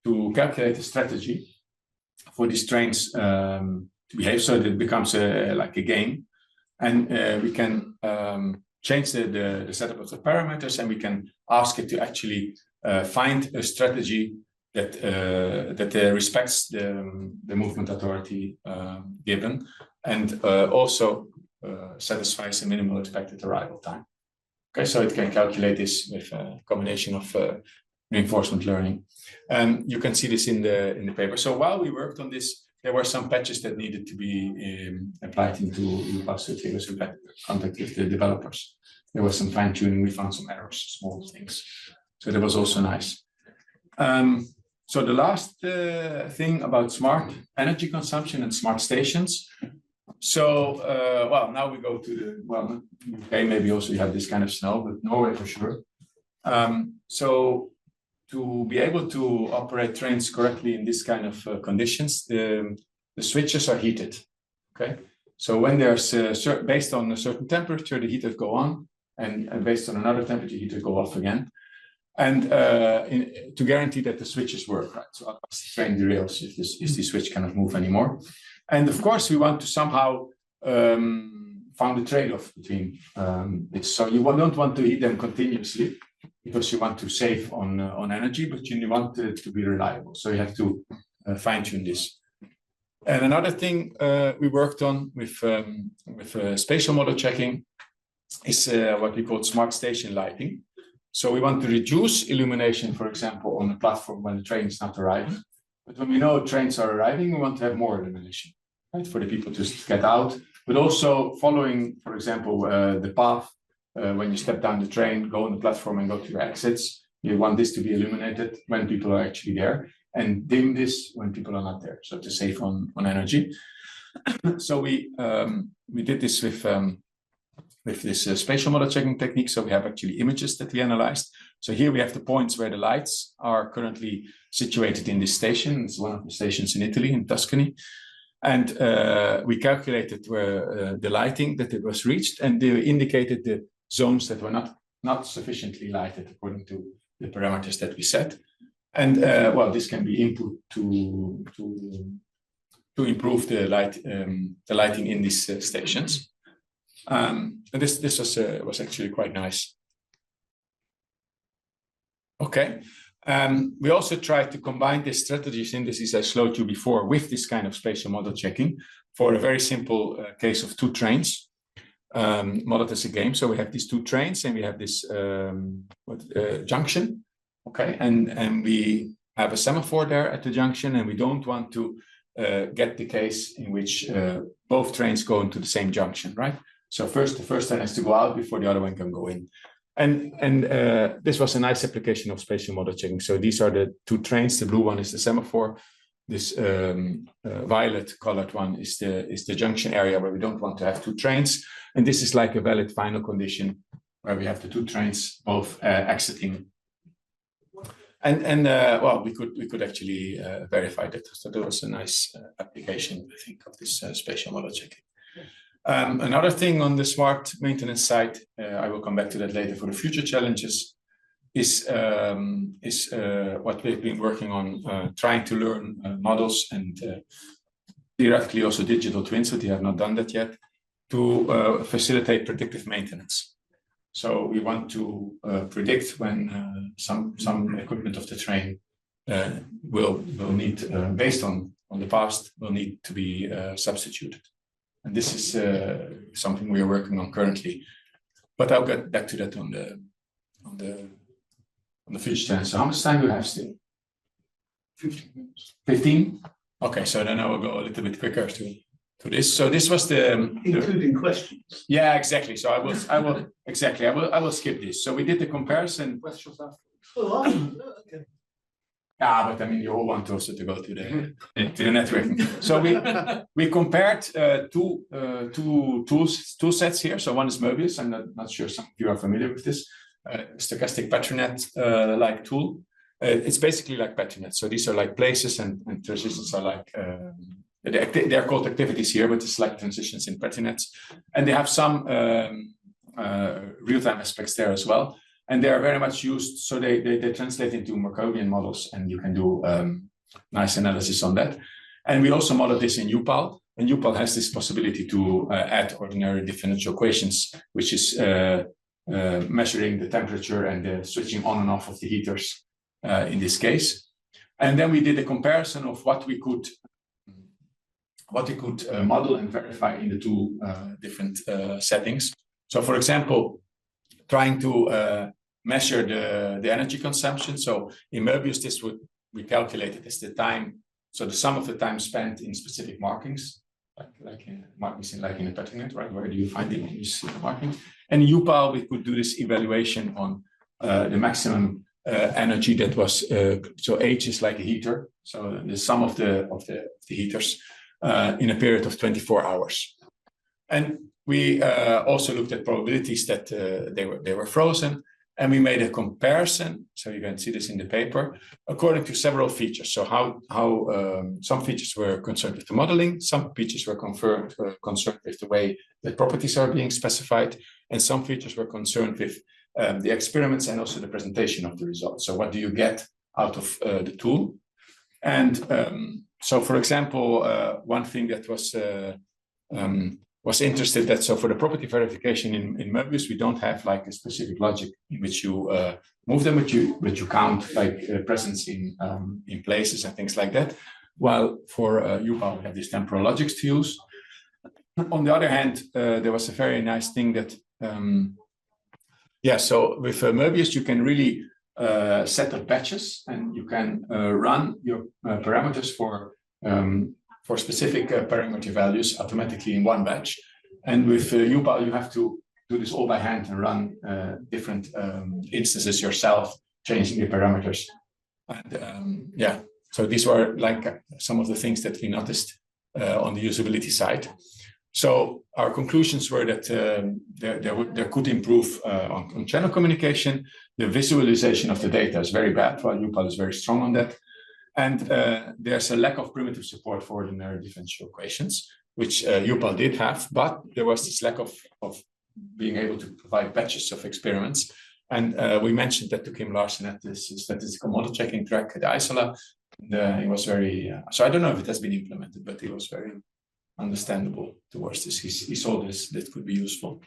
to calculate a strategy for these trains to behave so that it becomes like a game. And we can change the setup of the parameters, and we can ask it to actually find a strategy that respects the movement authority given, and also satisfies the minimal expected arrival time. Okay, so it can calculate this with a combination of reinforcement learning. And you can see this in the paper. So while we worked on this, there were some patches that needed to be applied into UPath. So we had contact with the developers. There was some fine tuning. We found some errors, small things. So that was also nice. So the last thing about smart energy consumption and smart stations. So, well, now we go to the, well, UK, maybe also you have this kind of snow, but Norway for sure. So to be able to operate trains correctly in this kind of conditions, the switches are heated, okay? So when there's, based on a certain temperature, the heaters go on, and based on another temperature, the heaters go off again. And to guarantee that the switches work, right? So otherwise the train derails if the switch cannot move anymore. And of course, we want to somehow find a trade-off between this. So you don't want to heat them continuously because you want to save on energy, but you want it to be reliable. So you have to fine-tune this. And another thing we worked on with spatial model checking is what we call smart station lighting. So we want to reduce illumination, for example, on the platform when the train is not arriving. But when we know trains are arriving, we want to have more illumination, right, for the people to get out. But also following, for example, the path when you step down the train, go on the platform and go to your exits. You want this to be illuminated when people are actually there, and dim this when people are not there, so to save on energy. So we did this with this spatial model checking technique. So we have actually images that we analyzed. So here we have the points where the lights are currently situated in this station. It's one of the stations in Italy, in Tuscany. And we calculated where the lighting that it was reached, and they indicated the zones that were not sufficiently lighted according to the parameters that we set. And well, this can be input to improve the lighting in these stations. And this was actually quite nice. Okay. We also tried to combine the strategy synthesis I showed you before with this kind of spatial model checking for a very simple case of two trains modeled as a game. So we have these two trains and we have this junction. Okay. And we have a semaphore there at the junction, and we don't want to get the case in which both trains go into the same junction, right? So the first train has to go out before the other one can go in. And this was a nice application of spatial model checking. So these are the two trains. The blue one is the semaphore. This violet colored one is the junction area where we don't want to have two trains. And this is like a valid final condition where we have the two trains both exiting. And well, we could actually verify that. So that was a nice application, I think, of this spatial model checking. Another thing on the smart maintenance side, I will come back to that later for the future challenges, is what we've been working on, trying to learn models and theoretically also digital twins, but we have not done that yet, to facilitate predictive maintenance. So we want to predict when some equipment of the train will need, based on the past, will need to be substituted. And this is something we are working on currently, but I'll get back to that on the future challenge. So how much time do we have still? 15 minutes. 15? Okay, so then I will go a little bit quicker to this. So this was including questions. Yeah, exactly. So I will skip this. So we did the comparison. Questions after. Oh, okay. Yeah, but I mean, you all want also to go to the networking. So we compared two sets here. So one is Möbius. I'm not sure some of you are familiar with this stochastic Petronet like tool. It's basically like Petronet. So these are like places, and transitions are like they're called activities here, but it's like transitions in Petronets, and they have some real-time aspects there as well. And they are very much used, so they translate into Markovian models, and you can do nice analysis on that. And we also model this in UPaL, and UPaL has this possibility to add ordinary differential equations, which is measuring the temperature and the switching on and off of the heaters in this case. And then we did a comparison of what we could what we could model and verify in the two different settings. So for example, trying to measure the energy consumption. So in Möbius, this would be calculated as the time, so the sum of the time spent in specific markings, like in markings in a patternet, right? Where do you find it when you see the marking? And in UPAL, we could do this evaluation on the maximum energy that was, so H is like a heater, so the sum of the heaters in a period of 24 hours. And we also looked at probabilities that they were frozen, and we made a comparison. So you can see this in the paper according to several features. So how some features were concerned with the modeling, some features were concerned with the way that properties are being specified, and some features were concerned with the experiments and also the presentation of the results. So what do you get out of the tool? And so, for example, one thing that was interested that so for the property verification in Möbius, we don't have like a specific logic in which you move them, but you count like presence in places and things like that. While for UPAL, we have these temporal logics to use. On the other hand, there was a very nice thing that, so with Möbius, you can really set up batches, and you can run your parameters for specific parameter values automatically in one batch. And with UPAL, you have to do this all by hand and run different instances yourself, changing the parameters. And so these were like some of the things that we noticed on the usability side. So our conclusions were that there could improve on channel communication. The visualization of the data is very bad, while UPAL is very strong on that. And there's a lack of primitive support for ordinary differential equations, which UPAL did have, but there was this lack of being able to provide batches of experiments. And we mentioned that to Kim Larsen at this statistical model checking track at ISOLA. And he was very, so I don't know if it has been implemented, but he was very understandable towards this. He saw this that could be useful.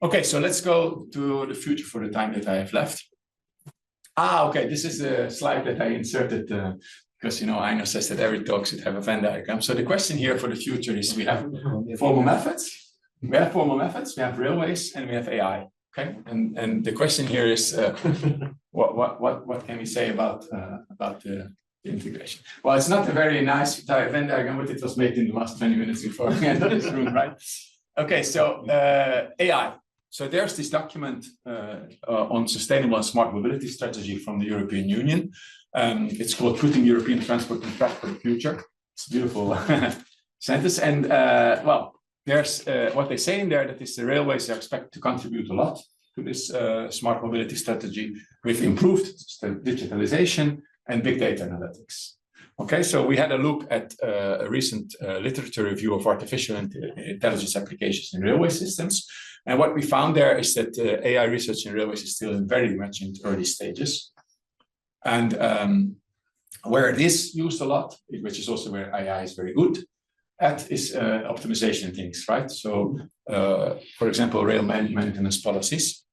Okay, so let's go to the future for the time that I have left. Okay, this is a slide that I inserted because, Einar says that every talk should have a Venn diagram. So the question here for the future is we have formal methods, we have railways, and we have AI. Okay, and the question here is what can we say about the integration? Well, it's not a very nice Venn diagram, but it was made in the last 20 minutes before we entered this room, right? Okay, so AI. So there's this document on sustainable and smart mobility strategy from the European Union. It's called Putting European Transport on Track for the Future. It's a beautiful sentence. And there's what they say in there, that is the railways are expected to contribute a lot to this smart mobility strategy with improved digitalization and big data analytics. Okay, so we had a look at a recent literature review of artificial intelligence applications in railway systems. And what we found there is that AI research in railways is still very much in early stages. And where it is used a lot, which is also where AI is very good at, is optimization things, right? So, for example, rail maintenance policies.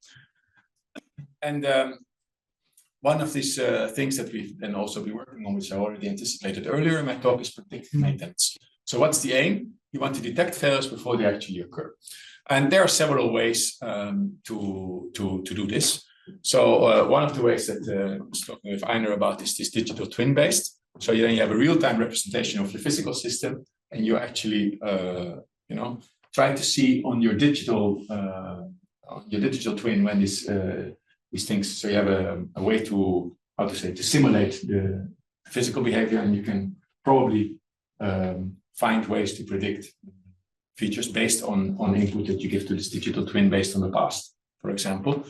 And one of these things that we've then also be working on, which I already anticipated earlier in my talk, is predictive maintenance. So what's the aim? You want to detect failures before they actually occur. And there are several ways to do this. So one of the ways that I was talking with Einar about is this digital twin based. So then you have a real-time representation of your physical system, and you actually, try to see on your digital twin when these things. So you have a way to simulate the physical behavior, and you can probably find ways to predict features based on input that you give to this digital twin based on the past, for example.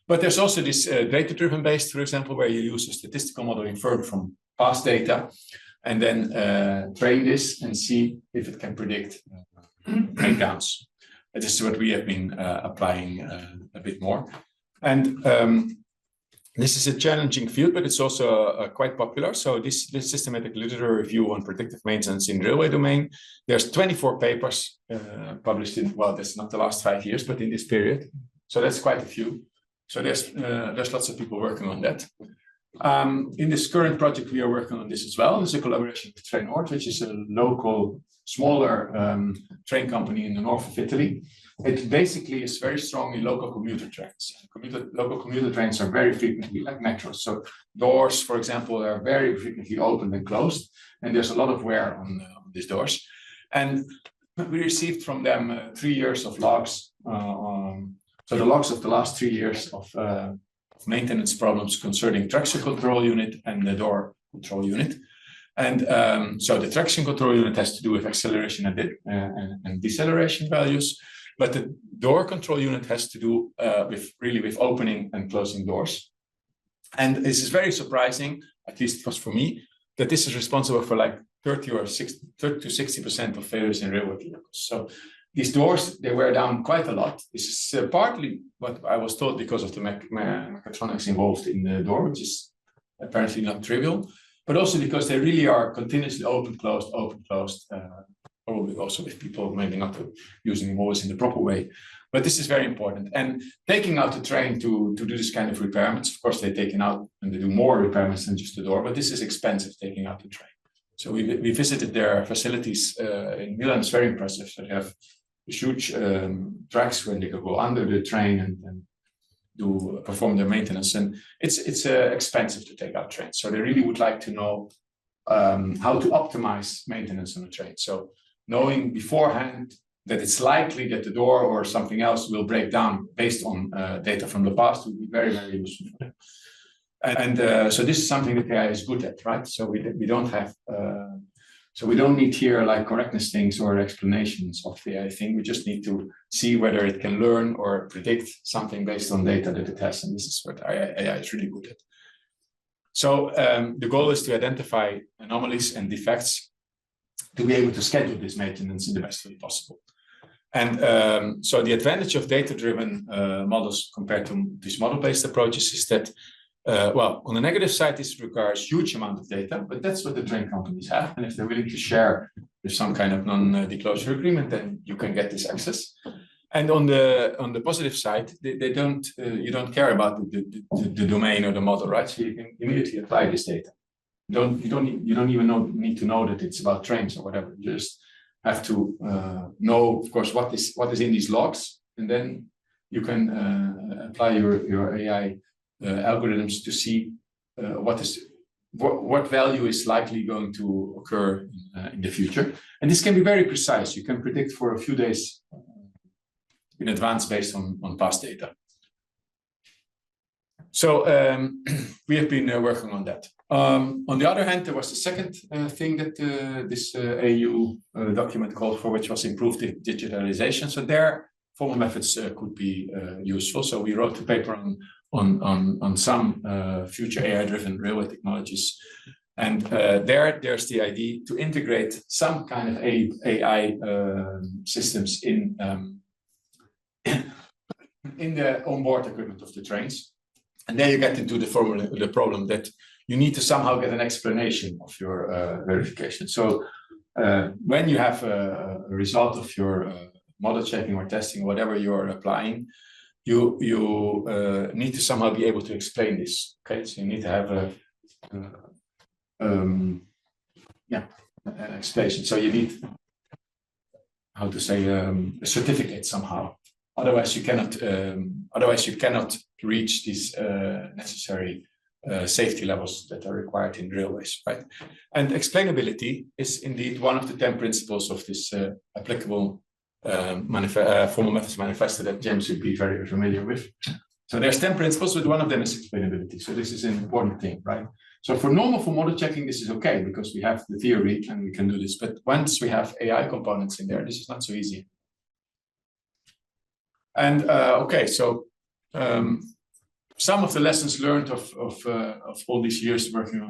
But there's also this data-driven based, for example, where you use a statistical model inferred from past data, and then train this and see if it can predict breakdowns. This is what we have been applying a bit more. And this is a challenging field, but it's also quite popular. So this systematic literature review on predictive maintenance in railway domain, there's 24 papers published in, well, that's not the last 5 years, but in this period. So that's quite a few. So there's lots of people working on that. In this current project, we are working on this as well. There's a collaboration with Trenord, which is a local, smaller train company in the north of Italy. It basically is very strong in local commuter trains. Local commuter trains are very frequently like metros. So doors, for example, are very frequently opened and closed, and there's a lot of wear on these doors. And we received from them 3 years of logs. So the logs of the last 3 years of maintenance problems concerning traction control unit and the door control unit. And so the traction control unit has to do with acceleration and deceleration values, but the door control unit has to do with opening and closing doors. And this is very surprising, at least it was for me, that this is responsible for like 30 to 60% of failures in railway vehicles. So these doors, they wear down quite a lot. This is partly what I was told because of the mechatronics involved in the door, which is apparently not trivial, but also because they really are continuously open, closed, probably also with people maybe not using them always in the proper way. But this is very important. And taking out the train to do this kind of repairments, of course, they're taken out and they do more repairments than just the door, but this is expensive, taking out the train. So we visited their facilities in Milan. It's very impressive. So they have huge tracks where they can go under the train and perform their maintenance. And it's expensive to take out trains. So they really would like to know how to optimize maintenance on a train. So knowing beforehand that it's likely that the door or something else will break down based on data from the past would be very, very useful for them. And so this is something that AI is good at, right? So we don't have, so we don't need here like correctness things or explanations of the AI thing. We just need to see whether it can learn or predict something based on data that it has. And this is what AI is really good at. So the goal is to identify anomalies and defects to be able to schedule this maintenance in the best way possible. And so the advantage of data-driven models compared to these model-based approaches is that well, on the negative side, this requires huge amount of data, but that's what the train companies have. And if they're willing to share with some kind of non-disclosure agreement, then you can get this access. And on the positive side, they don't you don't care about the domain or the model, right? So you can immediately apply this data. You don't even need to know that it's about trains or whatever. You just have to know, of course, what is in these logs, and then you can apply your AI algorithms to see what value is likely going to occur in the future. And this can be very precise. You can predict for a few days in advance based on past data. So we have been working on that. On the other hand, there was the second thing that this AU document called for, which was improved digitalization. So there, formal methods could be useful. So we wrote a paper on some future AI-driven railway technologies. And there's the idea to integrate some kind of AI systems in the onboard equipment of the trains. And there you get into the problem that you need to somehow get an explanation of your verification. So when you have a result of your model checking or testing, whatever you're applying, you need to somehow be able to explain this. Okay, so you need to have an explanation. So you need, how to say, a certificate somehow. Otherwise, you cannot reach these necessary safety levels that are required in railways, right? And explainability is indeed one of the 10 principles of this applicable formal methods manifesto that James would be very familiar with. So there's 10 principles, but one of them is explainability. So this is an important thing, right? So for model checking, this is okay because we have the theory and we can do this. But once we have AI components in there, this is not so easy. And okay, so some of the lessons learned of all these years working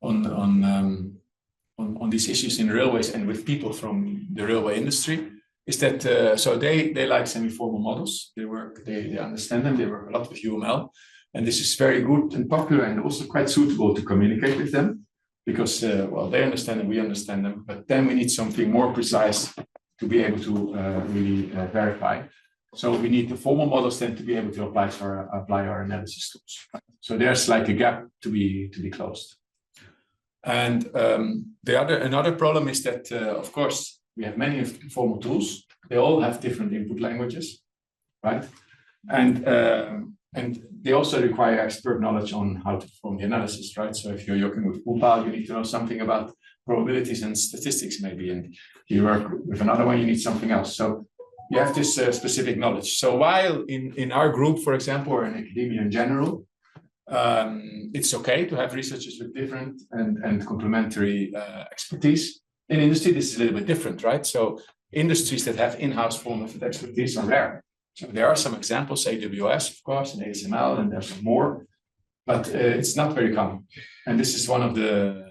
on these issues in railways and with people from the railway industry is that so they like semi-formal models. They understand them. They work a lot with UML, and this is very good and popular and also quite suitable to communicate with them because well, they understand and we understand them. But then we need something more precise to be able to really verify. So we need the formal models then to be able to apply our analysis tools. So there's like a gap to be closed. And another problem is that, of course, we have many formal tools. They all have different input languages, right? And they also require expert knowledge on how to perform the analysis, right? So if you're working with Upal, you need to know something about probabilities and statistics, maybe, and you work with another one, you need something else. So you have this specific knowledge. So while in our group, for example, or in academia in general, it's okay to have researchers with different and complementary expertise. In industry, this is a little bit different, right? So industries that have in-house formal method expertise are rare. So there are some examples, AWS, of course, and ASML, and there's some more, but it's not very common. And this is one of the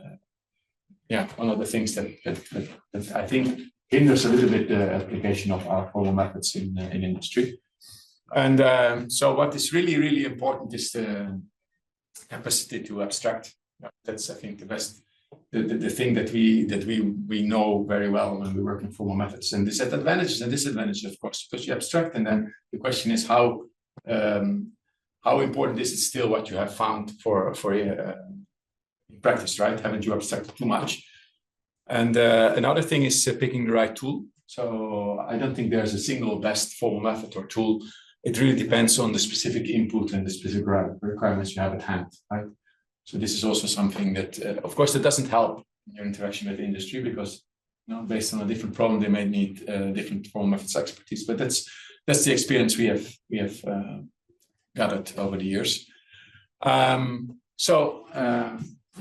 things that I think hinders a little bit the application of our formal methods in industry. And so what is really, really important is the capacity to abstract. That's, I think, the best, the thing that we know very well when we work in formal methods. And there's advantages and disadvantages, of course, because you abstract, and then the question is how important is it still what you have found for in practice, right? Haven't you abstracted too much? And another thing is picking the right tool. So I don't think there's a single best formal method or tool. It really depends on the specific input and the specific requirements you have at hand, right? So this is also something that, of course, that doesn't help in your interaction with the industry, because based on a different problem, they may need different formal methods expertise. But that's the experience we have gathered over the years.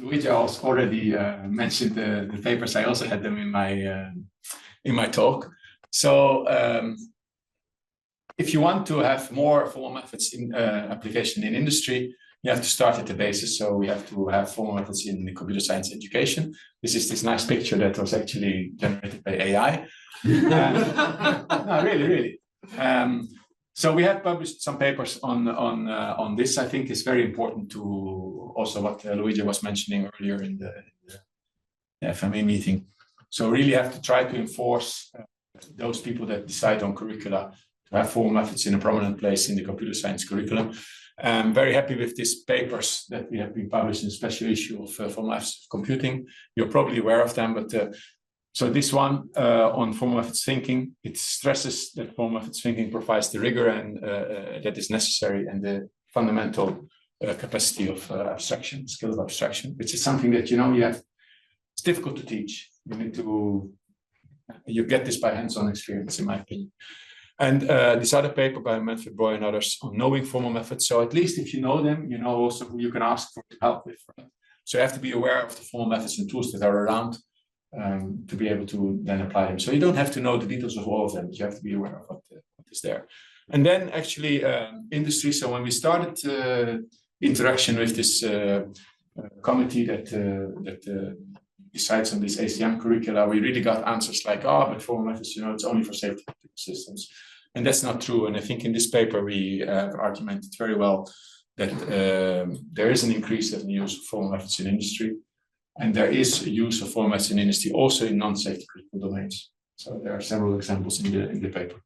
Luigi already mentioned the papers. I also had them in my talk. So if you want to have more formal methods in application in industry, you have to start at the basis. So we have to have formal methods in the computer science education. This is this nice picture that was actually generated by AI. No, really. So we have published some papers on this. I think it's very important to also what Luigi was mentioning earlier in the FMA meeting. So really have to try to enforce those people that decide on curricula to have formal methods in a prominent place in the computer science curriculum. I'm very happy with these papers that we have been published in a special issue of Formal Methods of Computing. You're probably aware of them, but so this one on formal methods thinking, it stresses that formal methods thinking provides the rigor and that is necessary, and the fundamental capacity of abstraction, skill of abstraction, which is something that it's difficult to teach. You get this by hands-on experience, in my opinion. And this other paper by Manfred Boy and others on knowing formal methods. So at least if you know them, you know also who you can ask for help with. Right? So you have to be aware of the formal methods and tools that are around to be able to then apply them. So you don't have to know the details of all of them, but you have to be aware of what is there. And then actually industry. So when we started interaction with this committee that decides on this ACM curricula, we really got answers like, but formal methods, it's only for safety systems. And that's not true. And I think in this paper, we argumented very well that there is an increase in the use of formal methods in industry. And there is a use of formal methods in industry also in non-safety critical domains. So there are several examples in the paper.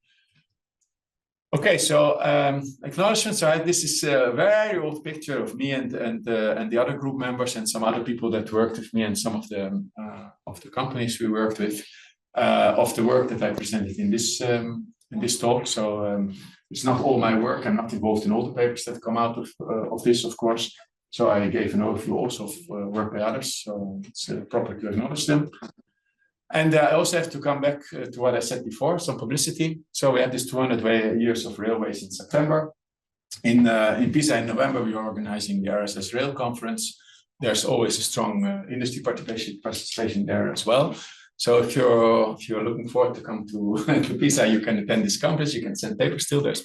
Okay, so acknowledgements, right? This is a very old picture of me and the other group members and some other people that worked with me and some of the companies we worked with of the work that I presented in this talk. So it's not all my work. I'm not involved in all the papers that come out of this, of course. So I gave an overview also of work by others. So it's proper to acknowledge them. And I also have to come back to what I said before, some publicity. So we had this 200 years of railways in September. In Pisa in November, we are organizing the RSS Rail Conference. There's always a strong industry participation there as well. So if you're looking forward to come to Pisa, you can attend this conference. You can send papers still. There's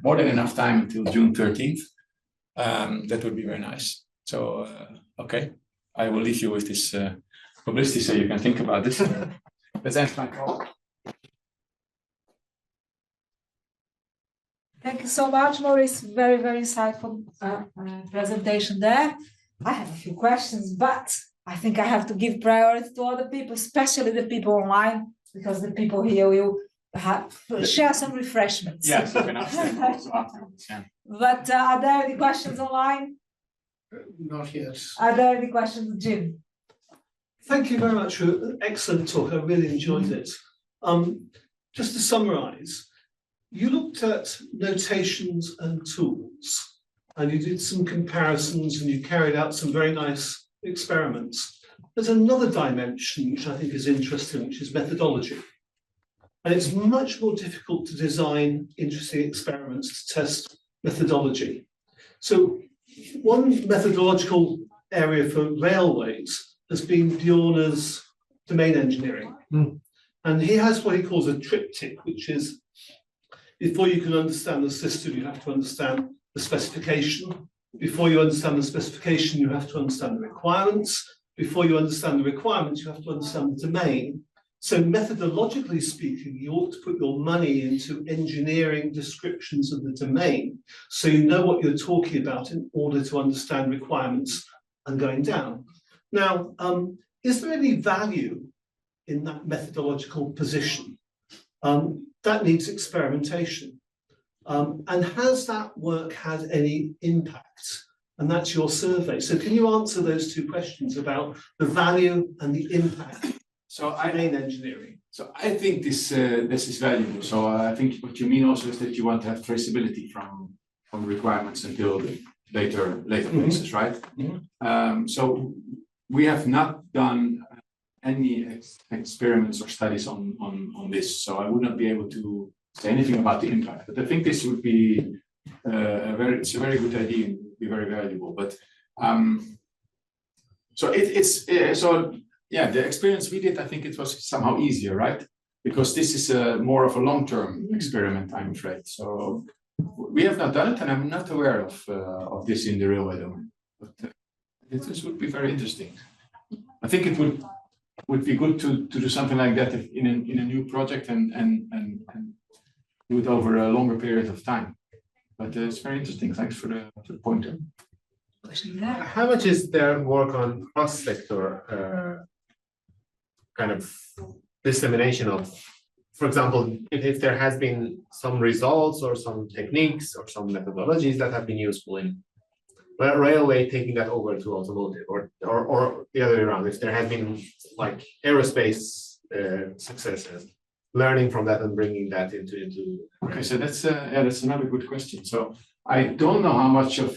more than enough time until June 13th. That would be very nice. So, okay, I will leave you with this publicity so you can think about this. Let's end my call. Thank you so much, Maurice. Very, very insightful presentation there. I have a few questions, but I think I have to give priority to other people, especially the people online, because the people here will share some refreshments. Yes, you can ask them also afterwards, yeah. But are there any questions online? Not yet. Are there any questions, Jim? Thank you very much for an excellent talk. I really enjoyed it. Just to summarize, you looked at notations and tools, and you did some comparisons and you carried out some very nice experiments. There's another dimension which I think is interesting, which is methodology. And it's much more difficult to design interesting experiments to test methodology. So one methodological area for railways has been Bjorner's domain engineering. And he has what he calls a triptych, which is before you can understand the system, you have to understand the specification. Before you understand the specification, you have to understand the requirements. Before you understand the requirements, you have to understand the domain. So methodologically speaking, you ought to put your money into engineering descriptions of the domain, so you know what you're talking about in order to understand requirements and going down. Now, is there any value in that methodological position? That needs experimentation. And has that work had any impact? And that's your survey. So can you answer those two questions about the value and the impact? So Domain engineering. So I think this is valuable. So I think what you mean also is that you want to have traceability from requirements until the later phases, right? So we have not done any experiments or studies on this, so I would not be able to say anything about the impact. But I think this would be it's a very good idea and would be very valuable. But yeah, the experience we did, I think it was somehow easier, right? Because this is more of a long-term experiment, I'm afraid. So we have not done it, and I'm not aware of this in the railway domain. But this would be very interesting. I think it would be good to do something like that in a new project and do it over a longer period of time. But it's very interesting. Thanks for the pointer. How much is there work on cross-sector kind of dissemination of, for example, if there has been some results or some techniques or some methodologies that have been useful in railway, taking that over to automotive, or the other way around, if there has been like aerospace successes, learning from that and bringing that into Okay, so that's another good question. So I don't know how much of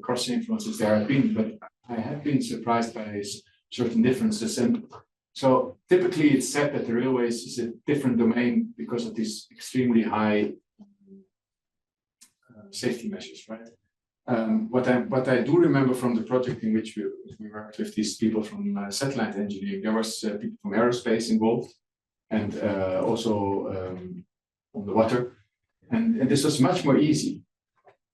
cross influences there have been, but I have been surprised by certain differences. And so typically it's said that the railways is a different domain because of these extremely high safety measures, right? What I do remember from the project in which we worked with these people from satellite engineering, there was people from aerospace involved, and also on the water, and this was much more easy.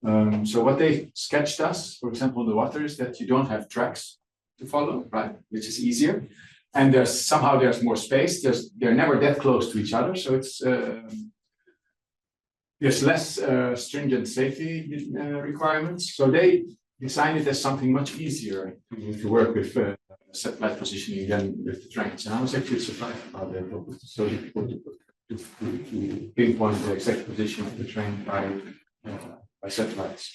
So what they sketched us, for example, on the water, is that you don't have tracks to follow, right? Which is easier, and there's more space. They're never that close to each other, so it's there's less stringent safety requirements. So they designed it as something much easier to work with satellite positioning than with the trains. And I was actually surprised about that. So difficult to pinpoint the exact position of the train by satellites.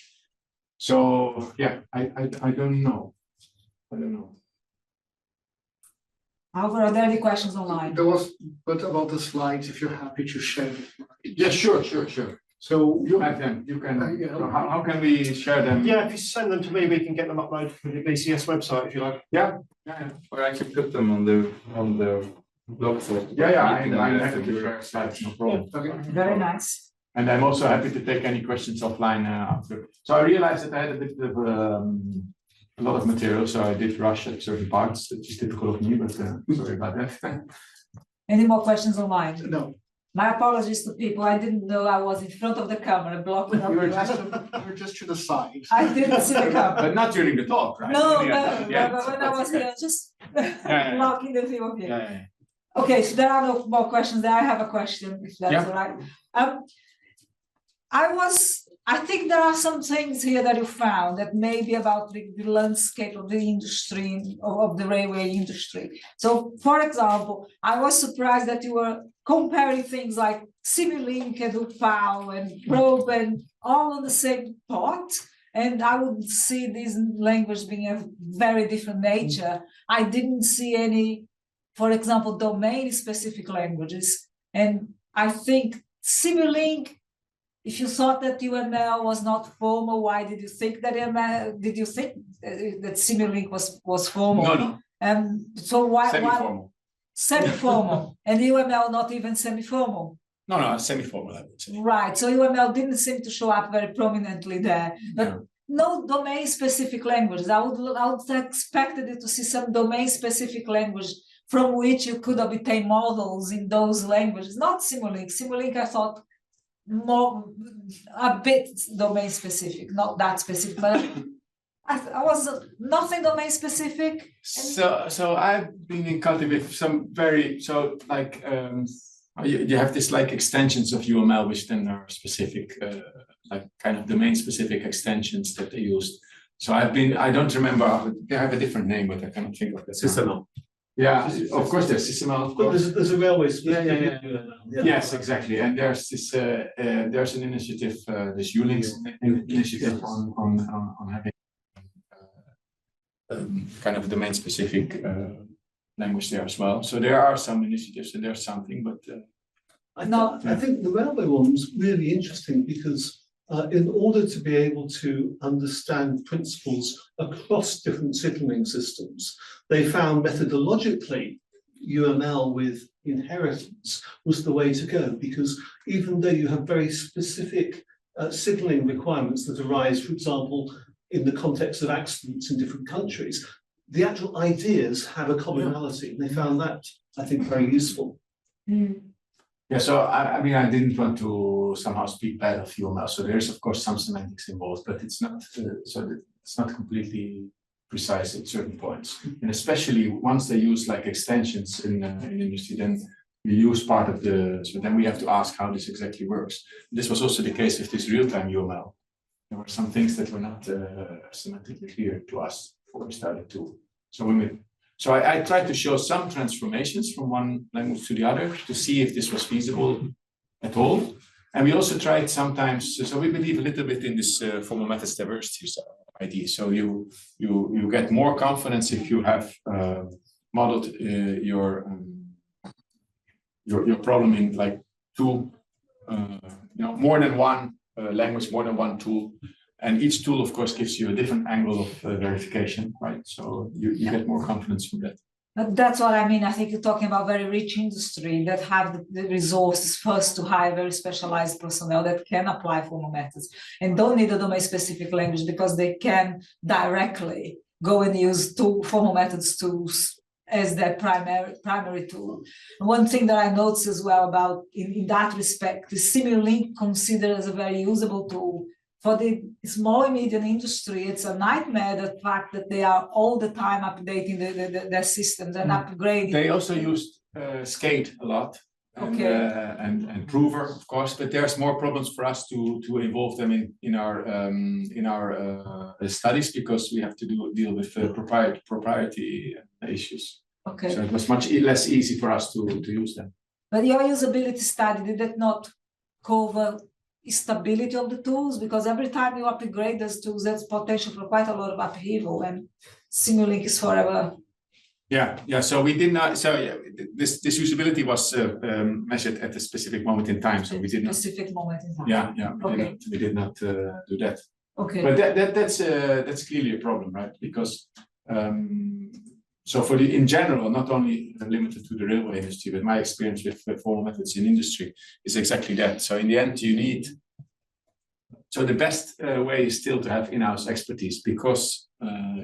So yeah, I don't know. Albert, are there any questions online? There was, but about the slides, if you're happy to share. Yeah, sure. So You have them. You can. How can we share them? Yeah, if you send them to me, we can get them uploaded to the BCS website if you like. Yeah. Or I can put them on the blog site. Yeah. I'm happy to share slides. No problem. Very nice. And I'm also happy to take any questions offline after. So I realized that I had a bit of a lot of material, so I did rush at certain parts, which is typical of me, but sorry about that. Any more questions online? No. My apologies to people. I didn't know I was in front of the camera blocking up You were the just, rest. you were just to the side. I didn't see the camera. But not during the talk, right? No, Yeah, but when I was okay. here, just yeah. blocking the view of you. Yeah. Okay, so there are no more questions. I have a question, if that's Yeah. all right. I was I think there are some things here that you found that may be about the landscape of the industry, of the railway industry. So, for example, I was surprised that you were comparing things like Simulink, EduPAL, and Probe, and all on the same pot. And I would see these languages being of very different nature. I didn't see any, for example, domain-specific languages. And I think Simulink, if you thought that UML was not formal, why did you think that did you think that Simulink was formal? No. So why Semi-formal. Semi-formal and UML not even semi-formal? No, semi-formal, I would say. Right. So UML didn't seem to show up very prominently there, but no domain-specific languages. I would have expected you to see some domain-specific language from which you could obtain models in those languages. Not Simulink. Simulink, I thought, more a bit domain specific, not that specific, but I was nothing domain specific. So I've been in Cultivate with some very you have this like extensions of UML which then are specific like kind of domain specific extensions that they used. So I don't remember, they have a different name, but I cannot think of that. SysML. Yeah, of course there's SysML, of But course. there's a railway specific. Yeah. Yes, exactly. And there's this there's an initiative, this ULinks initiative on having kind of domain specific language there as well. So there are some initiatives and there's something, but I think the railway one's really interesting because in order to be able to understand principles across different signaling systems, they found methodologically UML with inheritance was the way to go, because even though you have very specific signaling requirements that arise, for example, in the context of accidents in different countries, the actual ideas have a commonality. And they found that, I think, very useful. yeah, so I mean, I didn't want to somehow speak bad of UML. So there is, of course, some semantics involved, but it's not it's not completely precise at certain points. And especially once they use like extensions in industry, then we use part of so then we have to ask how this exactly works. This was also the case with this real-time UML. There were some things that were not semantically clear to us before we started to. So I tried to show some transformations from one language to the other to see if this was feasible at all. And we also tried sometimes, so we believe a little bit in this formal methods diversity idea. So you get more confidence if you have modeled your problem in like two, more than one language, more than one tool. And each tool, of course, gives you a different angle of verification, right? So you get more confidence from that. But that's what I mean. I think you're talking about very rich industry that have the resources first to hire very specialized personnel that can apply formal methods and don't need a domain-specific language because they can directly go and use formal methods tools as their primary tool. And one thing that I noticed as well about in that respect is Simulink considered as a very usable tool. For the small and medium industry, it's a nightmare, the fact that they are all the time updating their systems and upgrading. They also used Skate a lot, and Prover, of course, but there's more problems for us to involve them in our studies because we have to deal with propriety issues. Okay. So it was much less easy for us to use them. But your usability study, did that not cover stability of the tools? Because every time you upgrade those tools, there's potential for quite a lot of upheaval, and Simulink is forever. Yeah. So we did not. So yeah, this usability was measured at a specific moment in time. So we did not. Specific moment in time. Yeah. We did not do that. Okay. But that's clearly a problem, right? Because so in general, not only limited to the railway industry, but my experience with formal methods in industry is exactly that. So in the end, you need. So the best way is still to have in-house expertise because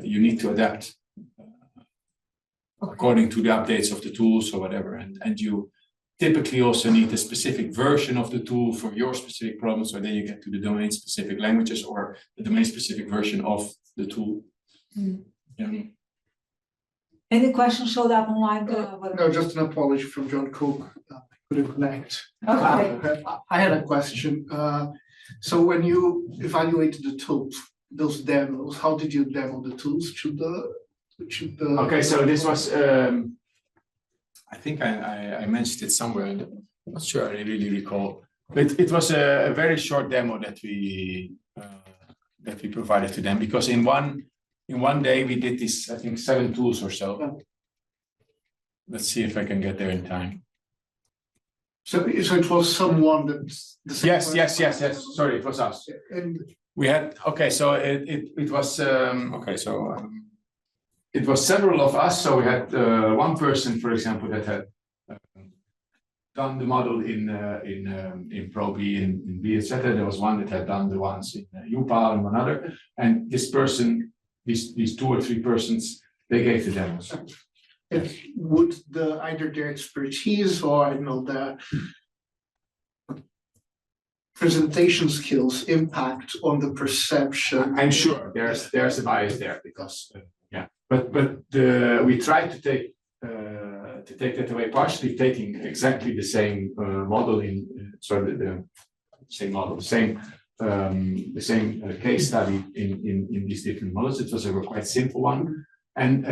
you need to adapt according to the updates of the tools or whatever, and you typically also need a specific version of the tool for your specific problem. So then you get to the domain-specific languages or the domain-specific version of the tool. Yeah. Okay. Any questions showed up online? No, just an apology from John Cook. I couldn't connect. Okay. I had a question. So when you evaluated the tools, those demos, how did you demo the tools? Should the Okay, so this was, I think I mentioned it somewhere, and I'm not sure I really recall. But it was a very short demo that we provided to them, because in one day we did this, I think 7 tools or so. Let's see if I can get there in time. So it was someone that. Yes. Sorry, it was us. And We had, okay, so it was, okay, so it was several of us. So we had one person, for example, that had done the model in Probi, in B, etc. There was one that had done the ones in UPAL and one other. And this person, these 2 or 3 persons, they gave the demos. would either their expertise or I don't know the presentation skills impact on the perception? I'm sure there's a bias there, because but we tried to take that away, partially taking exactly the same model the same case study in these different models. It was a quite simple one, and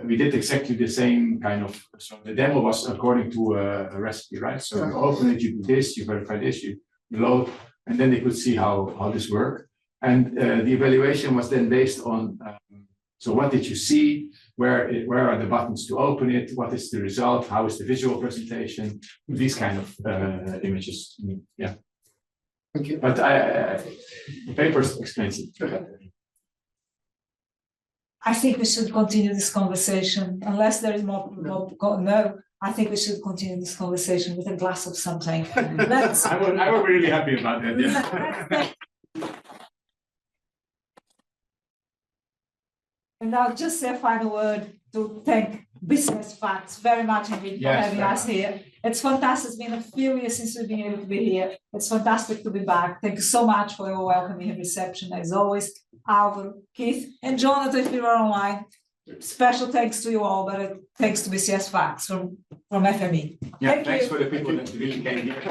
we did exactly the same kind of. So the demo was according to a recipe, right? So you open it, you do this, you verify this, you load, and then they could see how this worked. And the evaluation was then based on. So what did you see? Where are the buttons to open it? What is the result? How is the visual presentation? These kind of images. Yeah. Thank you. But the paper explains it. I think we should continue this conversation, unless there is more. No, I think we should continue this conversation with a glass of something. I was really happy about that. Yeah. And I'll just say a final word to thank Business Facts very much indeed for having us here. It's fantastic. It's been a few years since we've been able to be here. It's fantastic to be back. Thank you so much for your welcoming and reception, as always. Alvaro, Keith, and Jonathan, if you are online. Special thanks to you all, but thanks to BCS Facts from FME. Yeah, Thank thanks you. for the people that really came here.